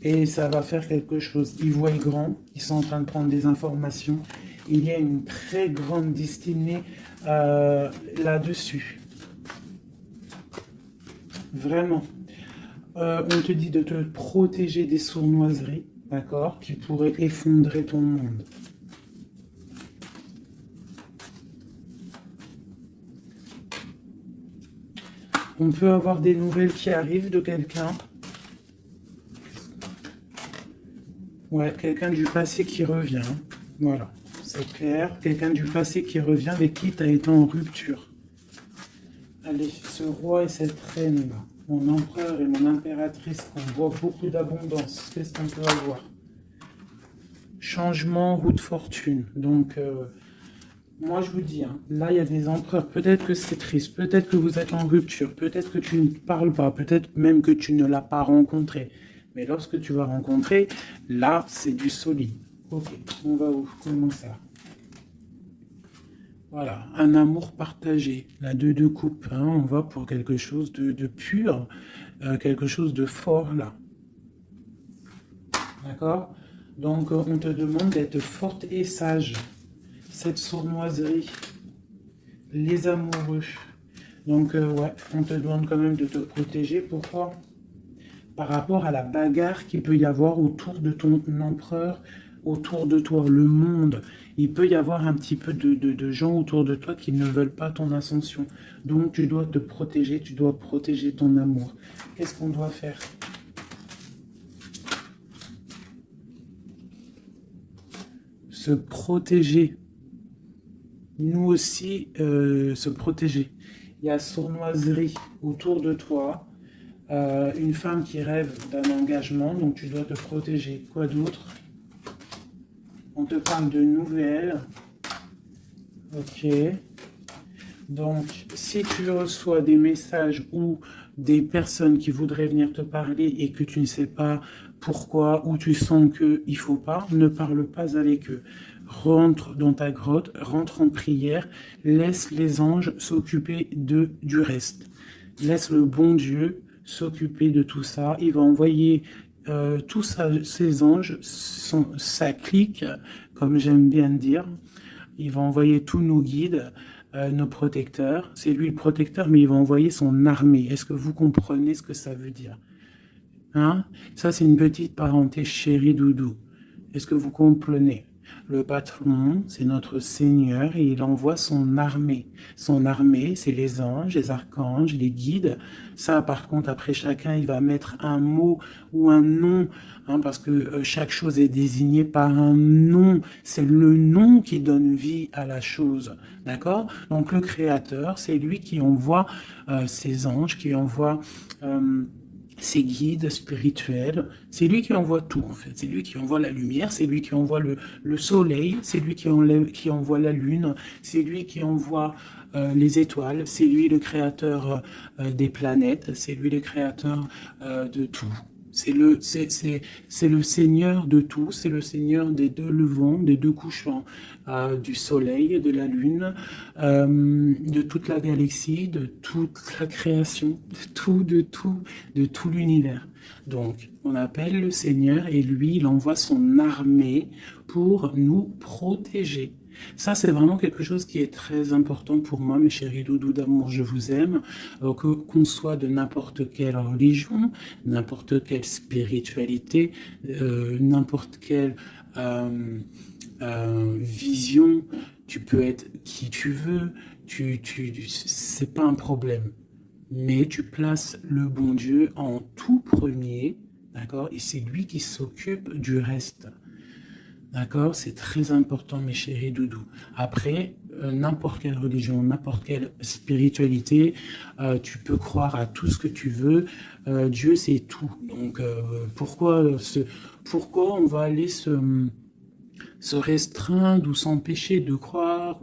et ça va faire quelque chose. Ils voient grand, ils sont en train de prendre des informations. Il y a une très grande destinée là-dessus. Vraiment. On te dit de te protéger des sournoiseries, d'accord, qui pourraient effondrer ton monde. On peut avoir des nouvelles qui arrivent de quelqu'un. Ouais, quelqu'un du passé qui revient. Voilà, c'est clair. Quelqu'un du passé qui revient avec qui tu as été en rupture. Allez, ce roi et cette reine-là, mon empereur et mon impératrice, on voit beaucoup d'abondance. Qu'est-ce qu'on peut avoir? Changement, roue de fortune. Donc, moi je vous dis, hein, là il y a des empereurs, peut-être que c'est triste, peut-être que vous êtes en rupture, peut-être que tu ne parles pas, peut-être même que tu ne l'as pas rencontré. Mais lorsque tu vas rencontrer, là c'est du solide. Ok, on va où? Comment ça? Voilà, un amour partagé, la deux coupes, hein, on va pour quelque chose de pur, quelque chose de fort là. D'accord? Donc on te demande d'être forte et sage. Cette sournoiserie, les amoureux. Donc, ouais, on te demande quand même de te protéger. Pourquoi? Par rapport à la bagarre qu'il peut y avoir autour de ton empereur, autour de toi, le monde. Il peut y avoir un petit peu de gens autour de toi qui ne veulent pas ton ascension. Donc, tu dois te protéger, tu dois protéger ton amour. Qu'est-ce qu'on doit faire? Se protéger. Nous aussi se protéger. Il y a sournoiserie autour de toi, une femme qui rêve d'un engagement, donc tu dois te protéger. Quoi d'autre? On te parle de nouvelles. Ok. Donc, si tu reçois des messages ou des personnes qui voudraient venir te parler et que tu ne sais pas pourquoi ou tu sens qu'il ne faut pas, ne parle pas avec eux. Rentre dans ta grotte, rentre en prière, laisse les anges s'occuper du reste. Laisse le bon Dieu s'occuper de tout ça. Il va envoyer tous ces anges, sa clique, comme j'aime bien dire. Il va envoyer tous nos guides, nos protecteurs. C'est lui le protecteur, mais il va envoyer son armée. Est-ce que vous comprenez ce que ça veut dire? Hein? Ça, c'est une petite parenthèse chérie doudou. Est-ce que vous comprenez? Le patron, c'est notre Seigneur et il envoie son armée. Son armée, c'est les anges, les archanges, les guides. Ça, par contre, après chacun, il va mettre un mot ou un nom, hein, parce que chaque chose est désignée par un nom. C'est le nom qui donne vie à la chose. D'accord? Donc, le Créateur, c'est lui qui envoie ses anges, qui envoie... ses guides spirituels, c'est lui qui envoie tout en fait, c'est lui qui envoie la lumière, c'est lui qui envoie le soleil, c'est lui qui envoie la lune, c'est lui qui envoie les étoiles, c'est lui le créateur des planètes, c'est lui le créateur de tout. C'est le Seigneur de tout, c'est le Seigneur des deux levants, des deux couchants, du soleil, de la lune, de toute la galaxie, de toute la création, de tout l'univers. Donc, on appelle le Seigneur et lui, il envoie son armée pour nous protéger. Ça, c'est vraiment quelque chose qui est très important pour moi, mes chéris doudous d'amour, je vous aime, qu'on soit de n'importe quelle religion, n'importe quelle spiritualité, n'importe quelle vision, tu peux être qui tu veux, c'est pas un problème. Mais tu places le bon Dieu en tout premier, d'accord? Et c'est lui qui s'occupe du reste. D'accord? C'est très important, mes chéris doudous. Après, n'importe quelle religion, n'importe quelle spiritualité, tu peux croire à tout ce que tu veux. Dieu, c'est tout. Donc, pourquoi on va aller se restreindre ou s'empêcher de croire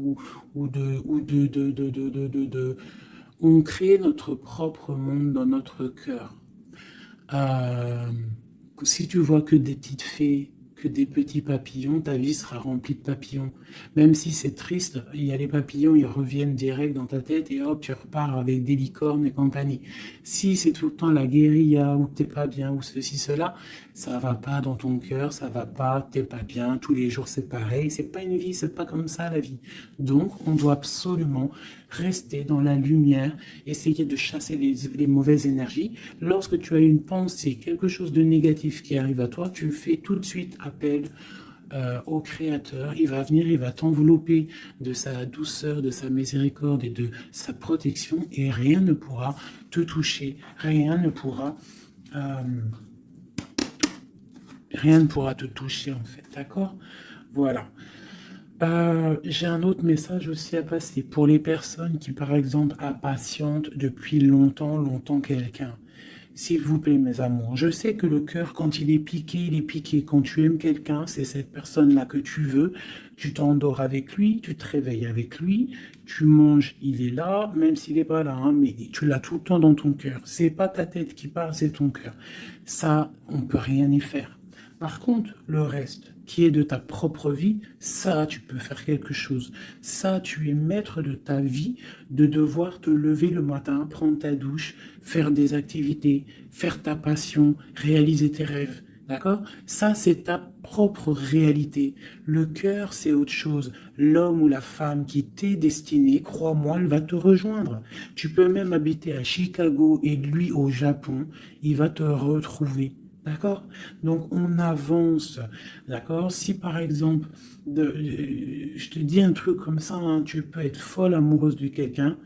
on crée notre propre monde dans notre cœur. Si tu vois que des petites fées, que des petits papillons, ta vie sera remplie de papillons. Même si c'est triste, il y a les papillons, ils reviennent direct dans ta tête et hop, tu repars avec des licornes et compagnie. Si c'est tout le temps la guérilla, ou t'es pas bien, ou ceci, cela, ça va pas dans ton cœur, ça va pas, t'es pas bien, tous les jours c'est pareil, c'est pas une vie, c'est pas comme ça la vie. Donc, on doit absolument rester dans la lumière, essayer de chasser les mauvaises énergies. Lorsque tu as une pensée, quelque chose de négatif qui arrive à toi, tu fais tout de suite appel au Créateur. Il va venir, il va t'envelopper de sa douceur, de sa miséricorde et de sa protection, et rien ne pourra te toucher, rien ne pourra te toucher en fait, d'accord? Voilà. J'ai un autre message aussi à passer pour les personnes qui, par exemple, impatientent depuis longtemps quelqu'un. S'il vous plaît, mes amours, je sais que le cœur, quand il est piqué, il est piqué. Quand tu aimes quelqu'un, c'est cette personne-là que tu veux. Tu t'endors avec lui, tu te réveilles avec lui, tu manges, il est là, même s'il n'est pas là, hein, mais tu l'as tout le temps dans ton cœur. C'est pas ta tête qui parle, c'est ton cœur. Ça, on peut rien y faire. Par contre, le reste, qui est de ta propre vie, ça, tu peux faire quelque chose. Ça, tu es maître de ta vie, de devoir te lever le matin, prendre ta douche, faire des activités, faire ta passion, réaliser tes rêves. D'accord? Ça, c'est ta propre réalité. Le cœur, c'est autre chose. L'homme ou la femme qui t'est destiné, crois-moi, elle va te rejoindre. Tu peux même habiter à Chicago et lui au Japon, il va te retrouver. D'accord? Donc, on avance. D'accord? Si, par exemple, je te dis un truc comme ça, hein, tu peux être folle amoureuse de quelqu'un,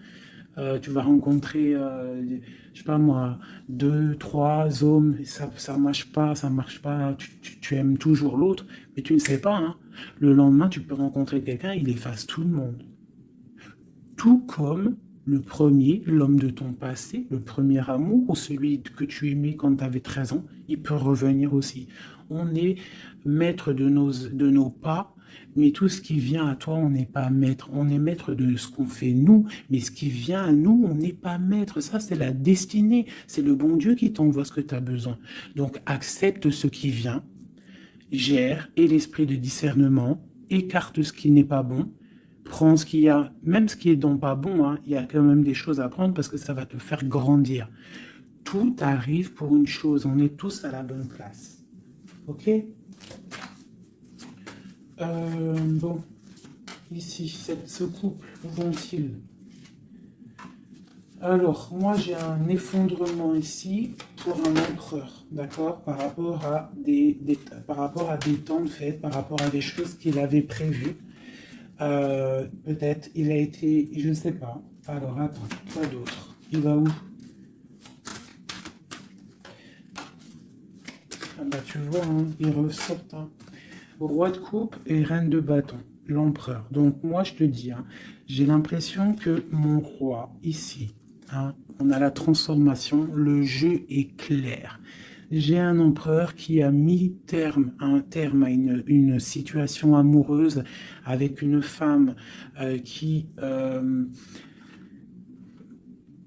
tu vas rencontrer, je sais pas moi, 2, 3 hommes, et ça marche pas, tu aimes toujours l'autre, mais tu ne sais pas, hein. Le lendemain, tu peux rencontrer quelqu'un, il efface tout le monde. Tout comme le premier, l'homme de ton passé, le premier amour, ou celui que tu aimais quand tu avais 13 ans, il peut revenir aussi. On est maître de nos pas, mais tout ce qui vient à toi, on n'est pas maître. On est maître de ce qu'on fait nous, mais ce qui vient à nous, on n'est pas maître. Ça, c'est la destinée. C'est le bon Dieu qui t'envoie ce que tu as besoin. Donc, accepte ce qui vient, gère, et l'esprit de discernement, écarte ce qui n'est pas bon, prends ce qu'il y a, même ce qui est donc pas bon, hein, il y a quand même des choses à prendre parce que ça va te faire grandir. Tout arrive pour une chose, on est tous à la bonne place. Ok? Bon, ici, ce couple, où vont-ils? Alors, moi j'ai un effondrement ici pour un empereur, d'accord, par rapport à des temps de fête, par rapport à des choses qu'il avait prévues. Peut-être, il a été, je ne sais pas. Alors, attends, quoi d'autre? Il va où? Ah bah tu vois, hein, il ressort. Hein. Roi de coupe et reine de bâton, l'empereur. Donc moi, je te dis, hein, j'ai l'impression que mon roi, ici, hein, on a la transformation, le jeu est clair. J'ai un empereur qui a mis un terme à une situation amoureuse avec une femme qui...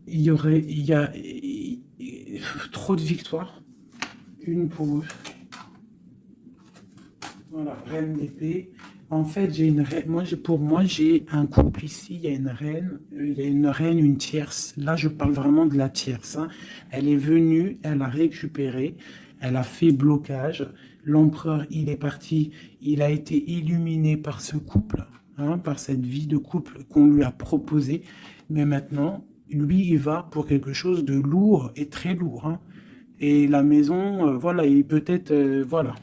il y a trop de victoires. Une pour eux. Voilà, reine d'épée. En fait, j'ai une reine. Pour moi, j'ai un couple ici. Il y a une reine, une tierce. Là, je parle vraiment de la tierce, hein. Elle est venue, elle a récupéré, elle a fait blocage. L'empereur, il est parti. Il a été illuminé par ce couple, hein, par cette vie de couple qu'on lui a proposée. Mais maintenant, lui, il va pour quelque chose de lourd et très lourd, hein. Et la maison, voilà, il peut-être, voilà.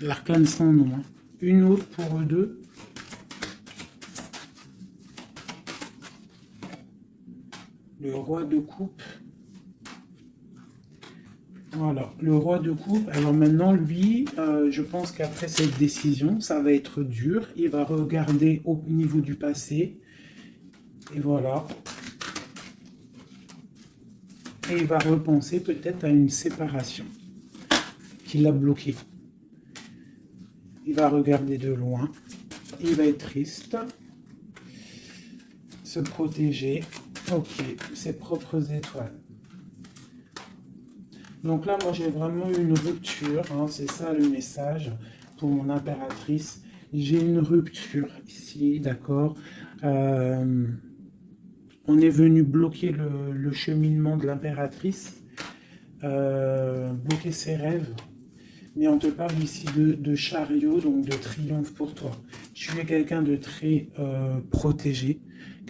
L'arcane sans nom, hein. Une autre pour eux deux. Le roi de coupe. Voilà, le roi de coupe. Alors maintenant, lui, je pense qu'après cette décision, ça va être dur. Il va regarder au niveau du passé. Et voilà. Et il va repenser peut-être à une séparation qui l'a bloqué. Il va regarder de loin. Il va être triste. Se protéger. Ok, ses propres étoiles. Donc là, moi, j'ai vraiment une rupture, hein, c'est ça le message pour mon impératrice. J'ai une rupture ici, d'accord. On est venu bloquer le cheminement de l'impératrice, bloquer ses rêves. Mais on te parle ici de chariot, donc de triomphe pour toi. Tu es quelqu'un de très protégé,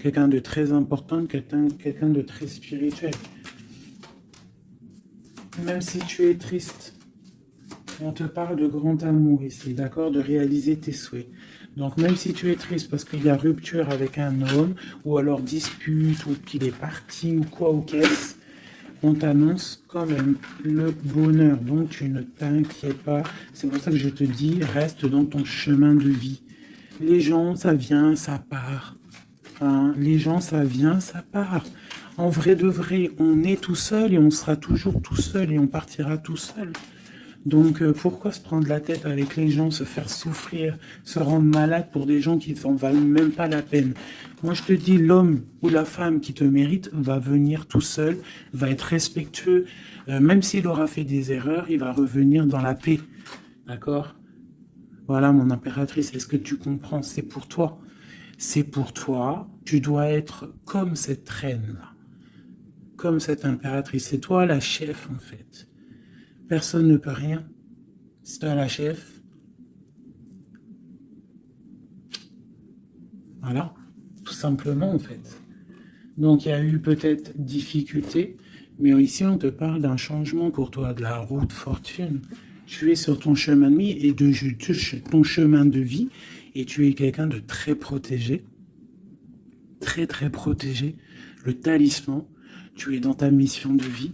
quelqu'un de très important, quelqu'un de très spirituel. Même si tu es triste, on te parle de grand amour ici, d'accord, de réaliser tes souhaits. Donc même si tu es triste parce qu'il y a rupture avec un homme, ou alors dispute, ou qu'il est parti, ou quoi, ou qu'est-ce, on t'annonce quand même le bonheur. Donc tu ne t'inquiètes pas. C'est pour ça que je te dis, reste dans ton chemin de vie. Les gens, ça vient, ça part. Hein, les gens, ça vient, ça part. En vrai de vrai, on est tout seul et on sera toujours tout seul et on partira tout seul. Donc pourquoi se prendre la tête avec les gens, se faire souffrir, se rendre malade pour des gens qui n'en valent même pas la peine? Moi je te dis, l'homme ou la femme qui te mérite va venir tout seul, va être respectueux, même s'il aura fait des erreurs, il va revenir dans la paix. D'accord? Voilà mon impératrice, est-ce que tu comprends? C'est pour toi. C'est pour toi, tu dois être comme cette reine-là, comme cette impératrice. C'est toi la chef en fait. Personne ne peut rien. C'est toi la chef. Voilà, tout simplement en fait. Donc il y a eu peut-être difficulté, mais ici on te parle d'un changement pour toi, de la route fortune. Tu es sur ton chemin de vie et ton chemin de vie et tu es quelqu'un de très protégé. Très très protégé, le talisman, tu es dans ta mission de vie.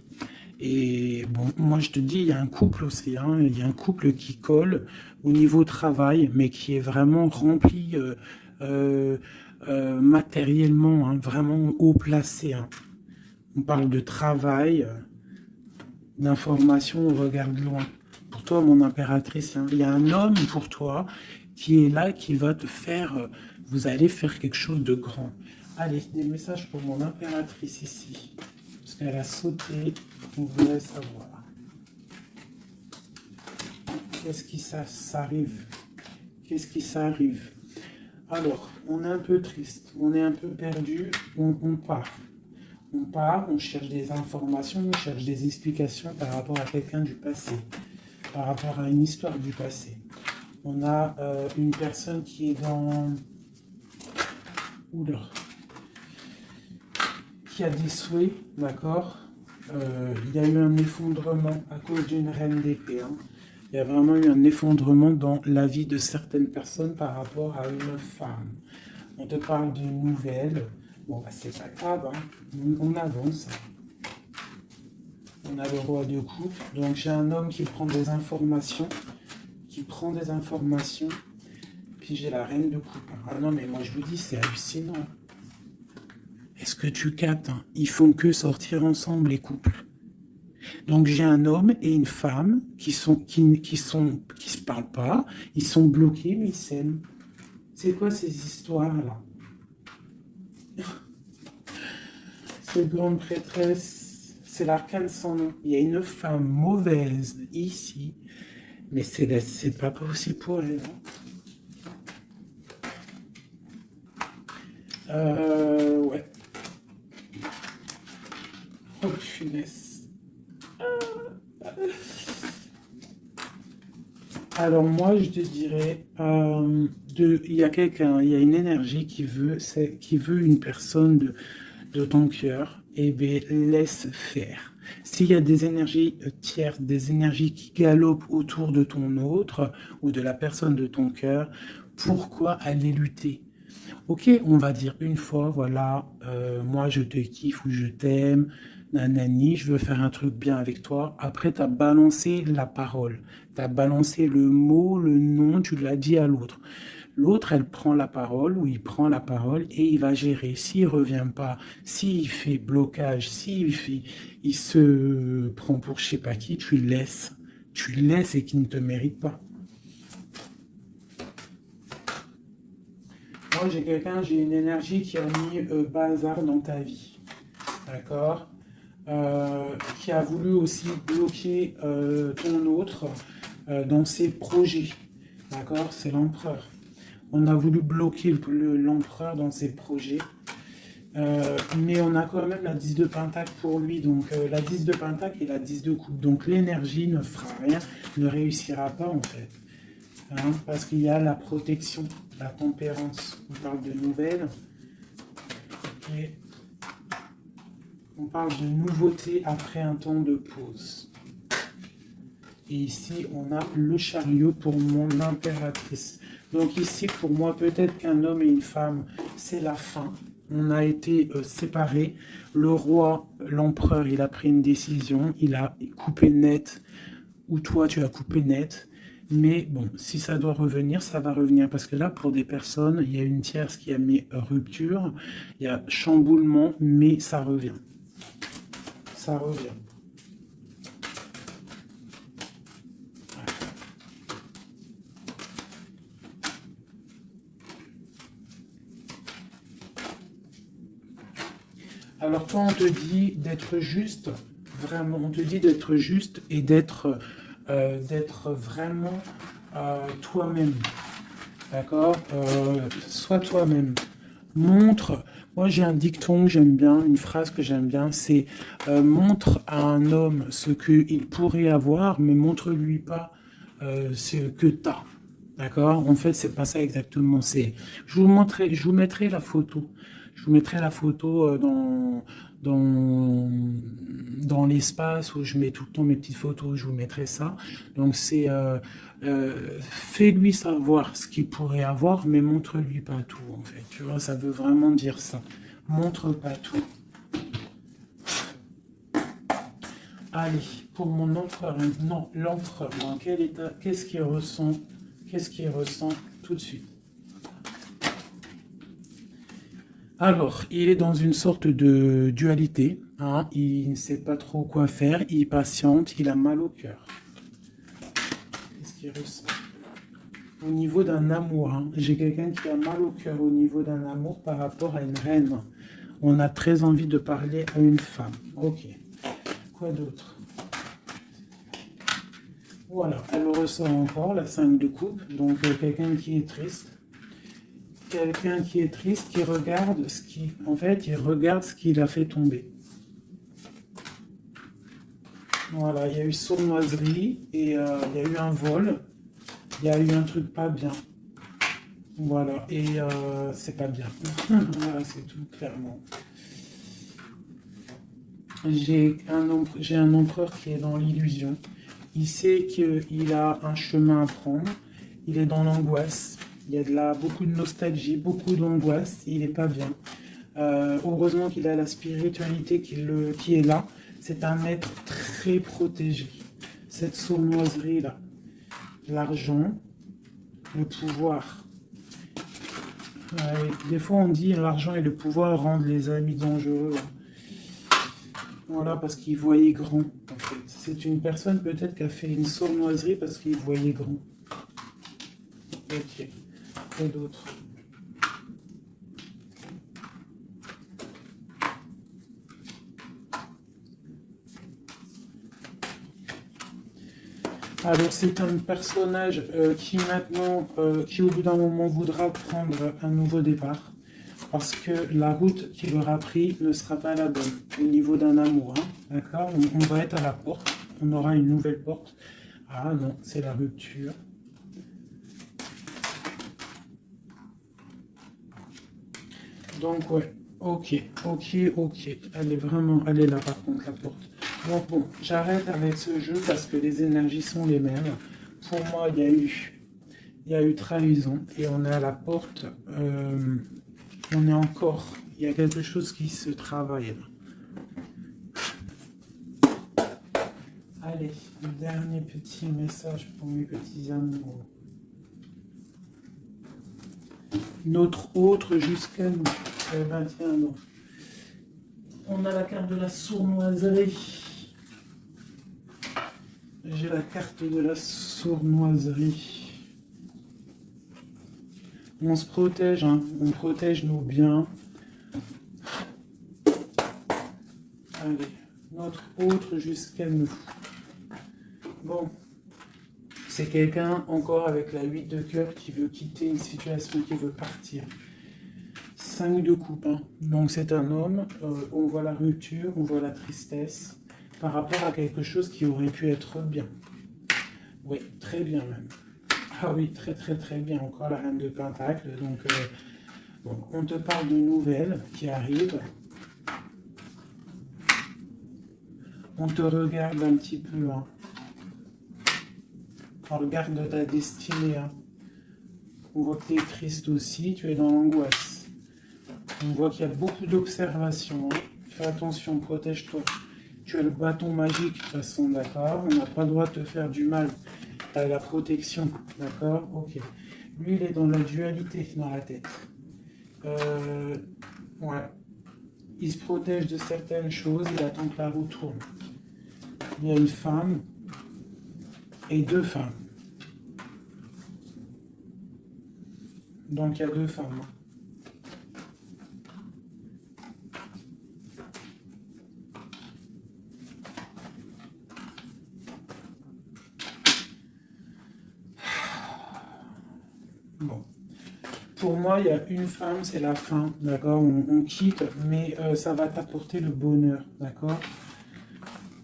Et bon, moi je te dis, il y a un couple aussi, hein, il y a un couple qui colle au niveau travail, mais qui est vraiment rempli matériellement, hein, vraiment haut placé, hein. On parle de travail, d'information, on regarde loin. Pour toi, mon impératrice, hein, il y a un homme pour toi qui est là, qui va te faire, vous allez faire quelque chose de grand. Allez, des messages pour mon impératrice ici, parce qu'elle a sauté, on voudrait savoir. Qu'est-ce qui s'arrive? Qu'est-ce qui s'arrive? Alors, on est un peu triste, on est un peu perdu, on part. On part, on cherche des informations, on cherche des explications par rapport à quelqu'un du passé, par rapport à une histoire du passé. On a une personne qui est dans... Oula. Qui a des souhaits, d'accord. Il y a eu un effondrement à cause d'une reine d'épée, hein. Il y a vraiment eu un effondrement dans la vie de certaines personnes par rapport à une femme. On te parle de nouvelles. Bon, bah, c'est pas grave, hein. On avance. On a le roi de coupe. Donc, j'ai un homme qui prend des informations. Puis, j'ai la reine de coupe. Ah non, mais moi, je vous dis, c'est hallucinant. Est-ce que tu captes, hein? Ils font que sortir ensemble, les couples. Donc j'ai un homme et une femme qui se parlent pas, ils sont bloqués mais ils s'aiment. C'est quoi ces histoires-là? Cette grande prêtresse, c'est l'arcane sans nom. Il y a une femme mauvaise ici Mais c'est pas possible pour elle. Ouais. Oh, punaise. Alors moi, je te dirais, il y a quelqu'un, il y a une énergie qui veut une personne de ton cœur, et bien laisse faire. S'il y a des énergies tierces, des énergies qui galopent autour de ton autre ou de la personne de ton cœur, pourquoi aller lutter? Ok, on va dire une fois, voilà, moi je te kiffe ou je t'aime, nanani, je veux faire un truc bien avec toi. Après, tu as balancé la parole, tu as balancé le mot, le nom, tu l'as dit à l'autre. L'autre, elle prend la parole ou il prend la parole et il va gérer. S'il revient pas, s'il fait blocage, il se prend pour je sais pas qui, tu le laisses. Tu le laisses et qu'il ne te mérite pas. Moi, j'ai une énergie qui a mis bazar dans ta vie. D'accord? Qui a voulu aussi bloquer ton autre dans ses projets. D'accord? C'est l'empereur. On a voulu bloquer l'empereur dans ses projets. Mais on a quand même la 10 de pentacle pour lui. Donc la 10 de pentacle et la 10 de coupe. Donc l'énergie ne fera rien, ne réussira pas en fait. Hein, parce qu'il y a la protection, la tempérance. On parle de nouvelles. Et on parle de nouveauté après un temps de pause. Et ici, on a le chariot pour mon impératrice. Donc ici, pour moi, peut-être qu'un homme et une femme, c'est la fin. On a été séparés. Le roi, l'empereur, il a pris une décision. Il a coupé net. Ou toi, tu as coupé net. Mais bon, si ça doit revenir, ça va revenir. Parce que là, pour des personnes, il y a une tierce qui a mis rupture. Il y a chamboulement, mais ça revient. Ça revient. Alors toi, on te dit d'être juste, vraiment, on te dit d'être juste et d'être vraiment toi-même. D'accord? Sois toi-même. Montre, moi j'ai un dicton que j'aime bien, une phrase que j'aime bien, c'est montre à un homme ce qu'il pourrait avoir, mais montre-lui pas ce que tu as. D'accord? En fait, c'est pas ça exactement. Je vous mettrai la photo. Je vous mettrai la photo dans, dans l'espace où je mets tout le temps mes petites photos. Je vous mettrai ça. Donc c'est fais-lui savoir ce qu'il pourrait avoir, mais montre-lui pas tout en fait. Tu vois, ça veut vraiment dire ça. Montre pas tout. Allez, pour mon empereur, non, l'empereur, dans quel état, qu'est-ce qu'il ressent tout de suite? Alors, il est dans une sorte de dualité, hein, il ne sait pas trop quoi faire, il patiente, il a mal au cœur. Qu'est-ce qu'il ressent? Au niveau d'un amour, hein, j'ai quelqu'un qui a mal au cœur au niveau d'un amour par rapport à une reine. On a très envie de parler à une femme. Ok. Quoi d'autre? Voilà, elle ressort encore, la 5 de coupe. Donc quelqu'un qui est triste. Quelqu'un qui est triste, qui regarde ce qui... En fait, il regarde ce qu'il a fait tomber. Voilà, il y a eu sournoiserie et il y a eu un vol. Il y a eu un truc pas bien. Voilà, et c'est pas bien. Voilà, c'est tout, clairement. J'ai un empereur qui est dans l'illusion. Il sait qu'il a un chemin à prendre. Il est dans l'angoisse. Il y a beaucoup de nostalgie, beaucoup d'angoisse. Il n'est pas bien. Heureusement qu'il a la spiritualité qui est là. C'est un être très protégé. Cette sournoiserie-là. L'argent, le pouvoir. Des fois, on dit l'argent et le pouvoir rendent les amis dangereux. Voilà, parce qu'il voyait grand, en fait. C'est une personne peut-être qui a fait une sournoiserie parce qu'il voyait grand. Ok. Et d'autres. Alors, c'est un personnage qui maintenant, qui au bout d'un moment voudra prendre un nouveau départ. Parce que la route qu'il aura pris ne sera pas la bonne au niveau d'un amour. Hein, d'accord, on va être à la porte. On aura une nouvelle porte. Ah non, c'est la rupture. Donc ouais, ok. Elle est là par contre la porte. Donc bon, j'arrête avec ce jeu parce que les énergies sont les mêmes. Pour moi, il y a eu trahison et on est à la porte. On est encore, il y a quelque chose qui se travaille là. Allez, le dernier petit message pour mes petits amours. Notre autre jusqu'à nous. Eh ben tiens, non. On a la carte de la sournoiserie. J'ai la carte de la sournoiserie. On se protège, hein. On protège nos biens. Allez, notre autre jusqu'à nous. Bon, c'est quelqu'un encore avec la 8 de cœur qui veut quitter une situation, qui veut partir. 5 de coupe, hein. Donc c'est un homme, on voit la rupture, on voit la tristesse par rapport à quelque chose qui aurait pu être bien. Oui, très bien même. Ah oui, très bien. Encore la reine de Pentacle. Donc, bon, on te parle de nouvelles qui arrivent. On te regarde un petit peu. Hein. On regarde ta destinée. Hein. On voit que tu es triste aussi, tu es dans l'angoisse. On voit qu'il y a beaucoup d'observations. Hein. Fais attention, protège-toi. Tu as le bâton magique de toute façon, d'accord? On n'a pas le droit de te faire du mal. Tu as la protection, d'accord? Ok. Lui, il est dans la dualité dans la tête. Ouais. Il se protège de certaines choses, il attend que la roue tourne. Il y a une femme et 2 femmes. Donc il y a 2 femmes. Bon. Pour moi, il y a une femme, c'est la fin, d'accord? On quitte, mais ça va t'apporter le bonheur, d'accord?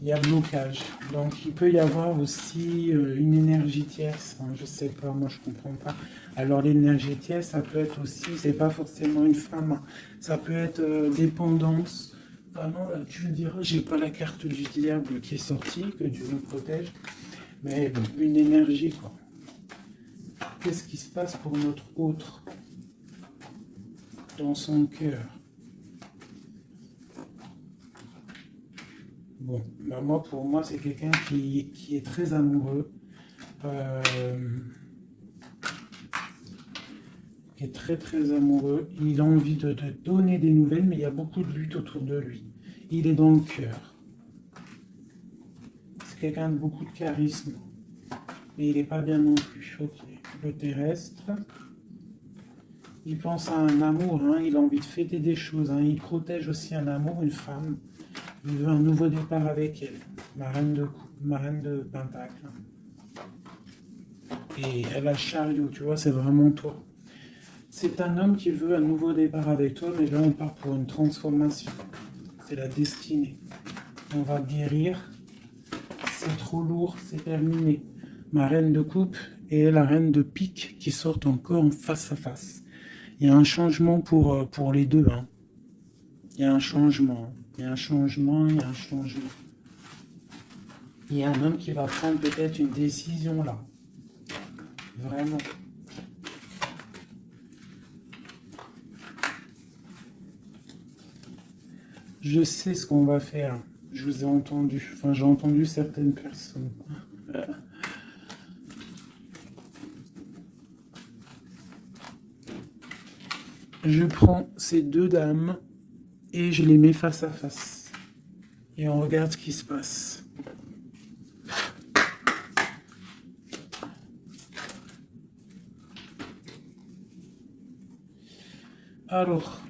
Il y a blocage. Donc, il peut y avoir aussi une énergie tierce. Hein, je sais pas, moi, je comprends pas. Alors, l'énergie tierce, ça peut être aussi, c'est pas forcément une femme. Hein, ça peut être dépendance. Vraiment, là, tu me diras, j'ai pas la carte du diable qui est sortie, que Dieu nous protège. Mais bon, une énergie, quoi. Qu'est-ce qui se passe pour notre autre dans son cœur? Bon, bah moi, pour moi, c'est quelqu'un qui est très amoureux, qui est très amoureux. Il a envie de donner des nouvelles, mais il y a beaucoup de lutte autour de lui. Il est dans le cœur. C'est quelqu'un de beaucoup de charisme, mais il n'est pas bien non plus. Ok, le terrestre. Il pense à un amour, hein. Il a envie de fêter des choses. Hein. Il protège aussi un amour, une femme. Il veut un nouveau départ avec elle. Ma reine de Pentacle. Et elle a le chariot, tu vois, c'est vraiment toi. C'est un homme qui veut un nouveau départ avec toi, mais là on part pour une transformation. C'est la destinée. On va guérir. C'est trop lourd, c'est terminé. Ma reine de coupe et la reine de pique qui sortent encore en face à face. Il y a un changement pour les deux. Hein. Il y a un changement. Il y a un changement. Il y a un homme qui va prendre peut-être une décision là. Vraiment. Je sais ce qu'on va faire. Je vous ai entendu. Enfin, j'ai entendu certaines personnes. Je prends ces 2 dames et je les mets face à face. Et on regarde ce qui se passe. Alors,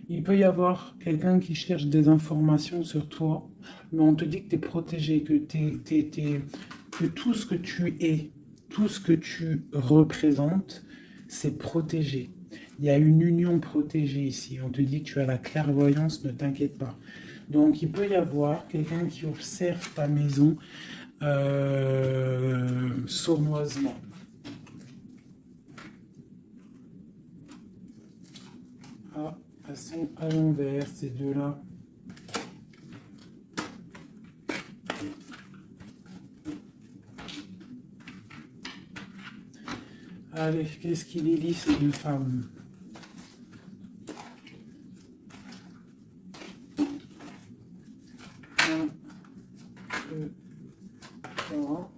il peut y avoir quelqu'un qui cherche des informations sur toi. mais on te dit que tu es protégé, que tout ce que tu es, tout ce que tu représentes, c'est protégé. Il y a une union protégée ici. On te dit que tu as la clairvoyance, ne t'inquiète pas. Donc, il peut y avoir quelqu'un qui observe ta maison sournoisement. Ah, elles sont à l'envers, ces deux-là. Allez, qu'est-ce qu'il est lit, ces deux femmes? Un, deux, trois.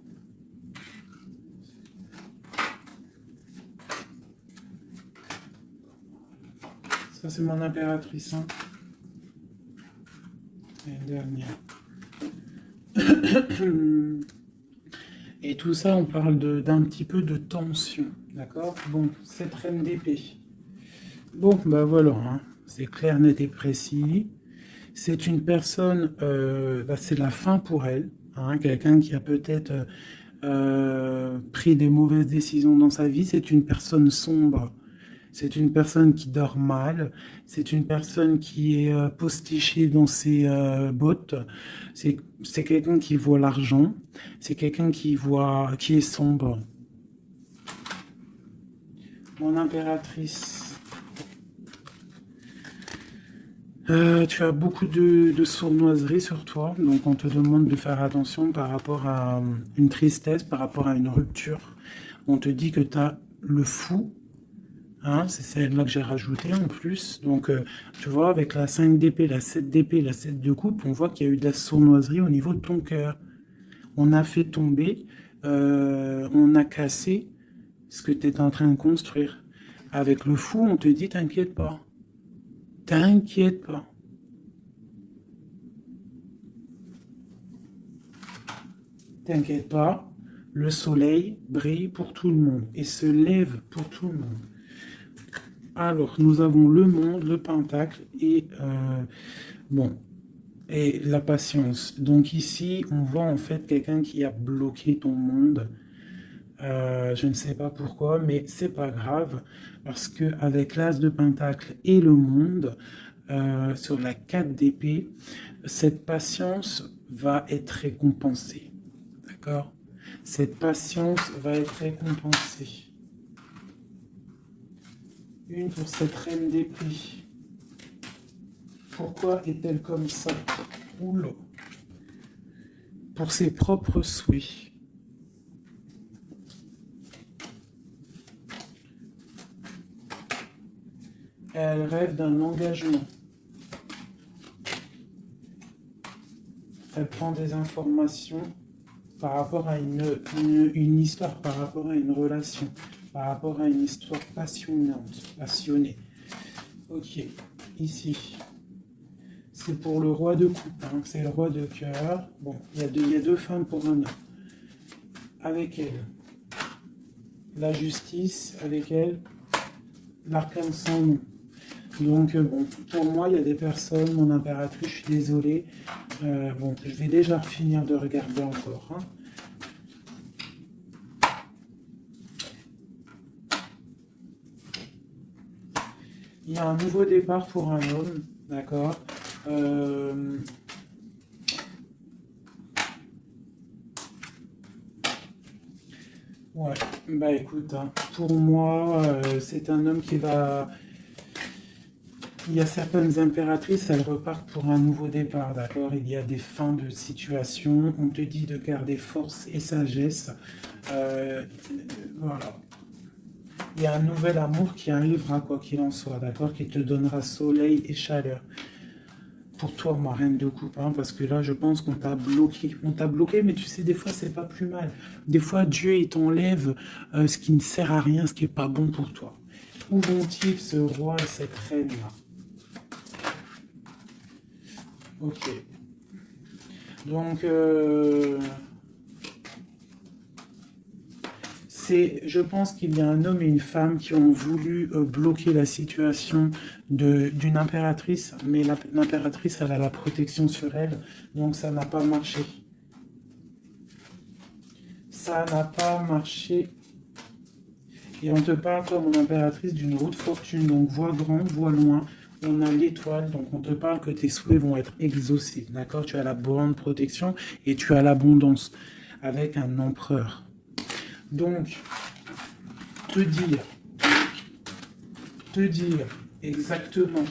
Ça, c'est mon impératrice. Hein. Et une dernière. Et tout ça, on parle d'un petit peu de tension. D'accord? Bon, cette reine d'épée. Bon, bah voilà. Hein. C'est clair, net et précis. C'est une personne, c'est la fin pour elle. Hein, quelqu'un qui a peut-être pris des mauvaises décisions dans sa vie. C'est une personne sombre. C'est une personne qui dort mal. C'est une personne qui est postichée dans ses bottes. C'est quelqu'un qui voit l'argent. C'est quelqu'un qui est sombre. Mon impératrice. Tu as beaucoup de sournoiserie sur toi, donc on te demande de faire attention par rapport à une tristesse, par rapport à une rupture. On te dit que tu as le fou, hein, c'est celle-là que j'ai rajoutée en plus. Donc, tu vois, avec la 5 d'épée, la 7 d'épée, la 7 de coupe, on voit qu'il y a eu de la sournoiserie au niveau de ton cœur. On a fait tomber, on a cassé ce que tu es en train de construire. Avec le fou, on te dit, t'inquiète pas. T'inquiète pas. T'inquiète pas, le soleil brille pour tout le monde et se lève pour tout le monde. Alors, nous avons le monde, le pentacle et et la patience. Donc ici, on voit en fait quelqu'un qui a bloqué ton monde. Je ne sais pas pourquoi, mais c'est pas grave parce que avec l'as de pentacle et le monde sur la 4 d'épée, cette patience va être récompensée. D'accord? Cette patience va être récompensée. Une pour cette reine d'épée. Pourquoi est-elle comme ça? Oula. Pour ses propres souhaits. Elle rêve d'un engagement. Elle prend des informations par rapport à une histoire, par rapport à une relation, par rapport à une histoire passionnée. Ok, ici, c'est pour le roi de coupe, hein, c'est le roi de cœur. Bon, il y a deux femmes pour un homme. Avec elle, la justice, avec elle, l'arcane sans nom. Donc, bon, pour moi, il y a des personnes, mon impératrice, je suis désolée. Bon, je vais déjà finir de regarder encore. Hein. Il y a un nouveau départ pour un homme, d'accord. Ouais, bah écoute, hein, pour moi, c'est un homme qui va... Il y a certaines impératrices, elles repartent pour un nouveau départ, d'accord? Il y a des fins de situation, on te dit de garder force et sagesse. Voilà. Il y a un nouvel amour qui arrivera, quoi qu'il en soit, d'accord? Qui te donnera soleil et chaleur. Pour toi, ma reine de coupe, hein, parce que là, je pense qu'on t'a bloqué. On t'a bloqué, mais tu sais, des fois, c'est pas plus mal. Des fois, Dieu, il t'enlève ce qui ne sert à rien, ce qui n'est pas bon pour toi. Où vont-ils, ce roi et cette reine-là? Ok. Donc, Je pense qu'il y a un homme et une femme qui ont voulu bloquer la situation d'une impératrice, mais l'impératrice, elle a la protection sur elle, donc ça n'a pas marché. Ça n'a pas marché. Et on te parle, toi, mon impératrice, d'une roue de fortune, donc vois grand, vois loin. On a l'étoile, donc on te parle que tes souhaits vont être exaucés, d'accord? Tu as la bonne protection et tu as l'abondance, avec un empereur. Donc, te dire exactement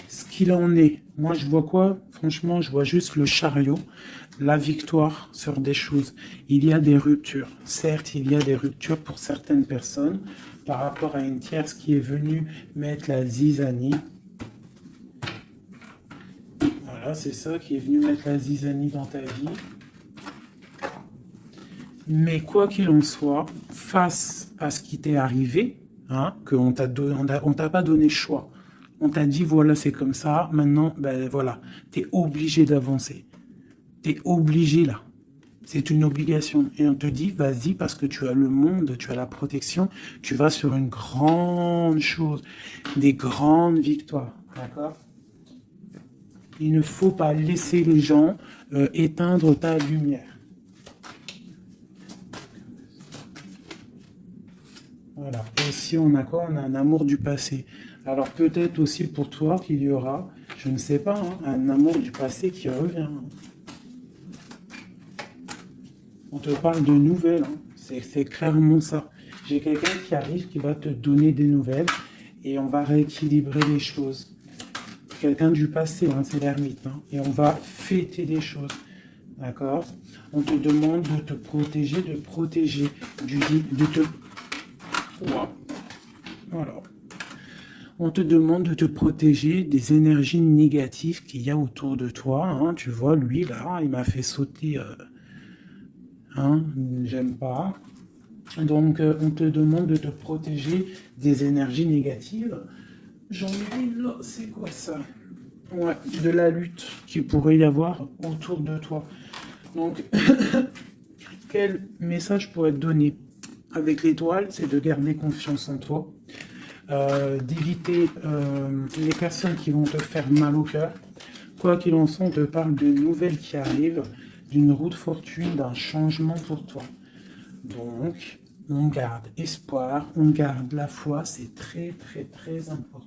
ce qu'il en est. Moi, je vois quoi? Franchement, je vois juste le chariot, la victoire sur des choses. Il y a des ruptures. Certes, il y a des ruptures pour certaines personnes par rapport à une tierce qui est venue mettre la zizanie. Voilà, c'est ça qui est venu mettre la zizanie dans ta vie. Mais quoi qu'il en soit, face à ce qui t'est arrivé, hein, qu'on t'a pas donné le choix, on t'a dit voilà c'est comme ça, maintenant ben voilà, t'es obligé d'avancer, t'es obligé là, c'est une obligation. Et on te dit vas-y parce que tu as le monde, tu as la protection, tu vas sur une grande chose, des grandes victoires, d'accord? Il ne faut pas laisser les gens éteindre ta lumière. Voilà. Et si on a quoi? On a un amour du passé. Alors peut-être aussi pour toi qu'il y aura, je ne sais pas, hein, un amour du passé qui revient. On te parle de nouvelles, hein. C'est clairement ça. J'ai quelqu'un qui arrive qui va te donner des nouvelles et on va rééquilibrer les choses. Quelqu'un du passé, hein, c'est l'ermite. Hein, et on va fêter des choses. D'accord? On te demande de te protéger, de te... Voilà. On te demande de te protéger des énergies négatives qu'il y a autour de toi. Hein. Tu vois, lui, là, il m'a fait sauter. Hein, j'aime pas. Donc, on te demande de te protéger des énergies négatives. J'en ai une là, c'est quoi ça? Ouais, de la lutte qu'il pourrait y avoir autour de toi. Donc, quel message pourrait être donné avec l'étoile? C'est de garder confiance en toi. D'éviter les personnes qui vont te faire mal au cœur. Quoi qu'il en soit, on te parle de nouvelles qui arrivent, d'une roue de fortune, d'un changement pour toi. Donc, on garde espoir, on garde la foi, c'est très très très important.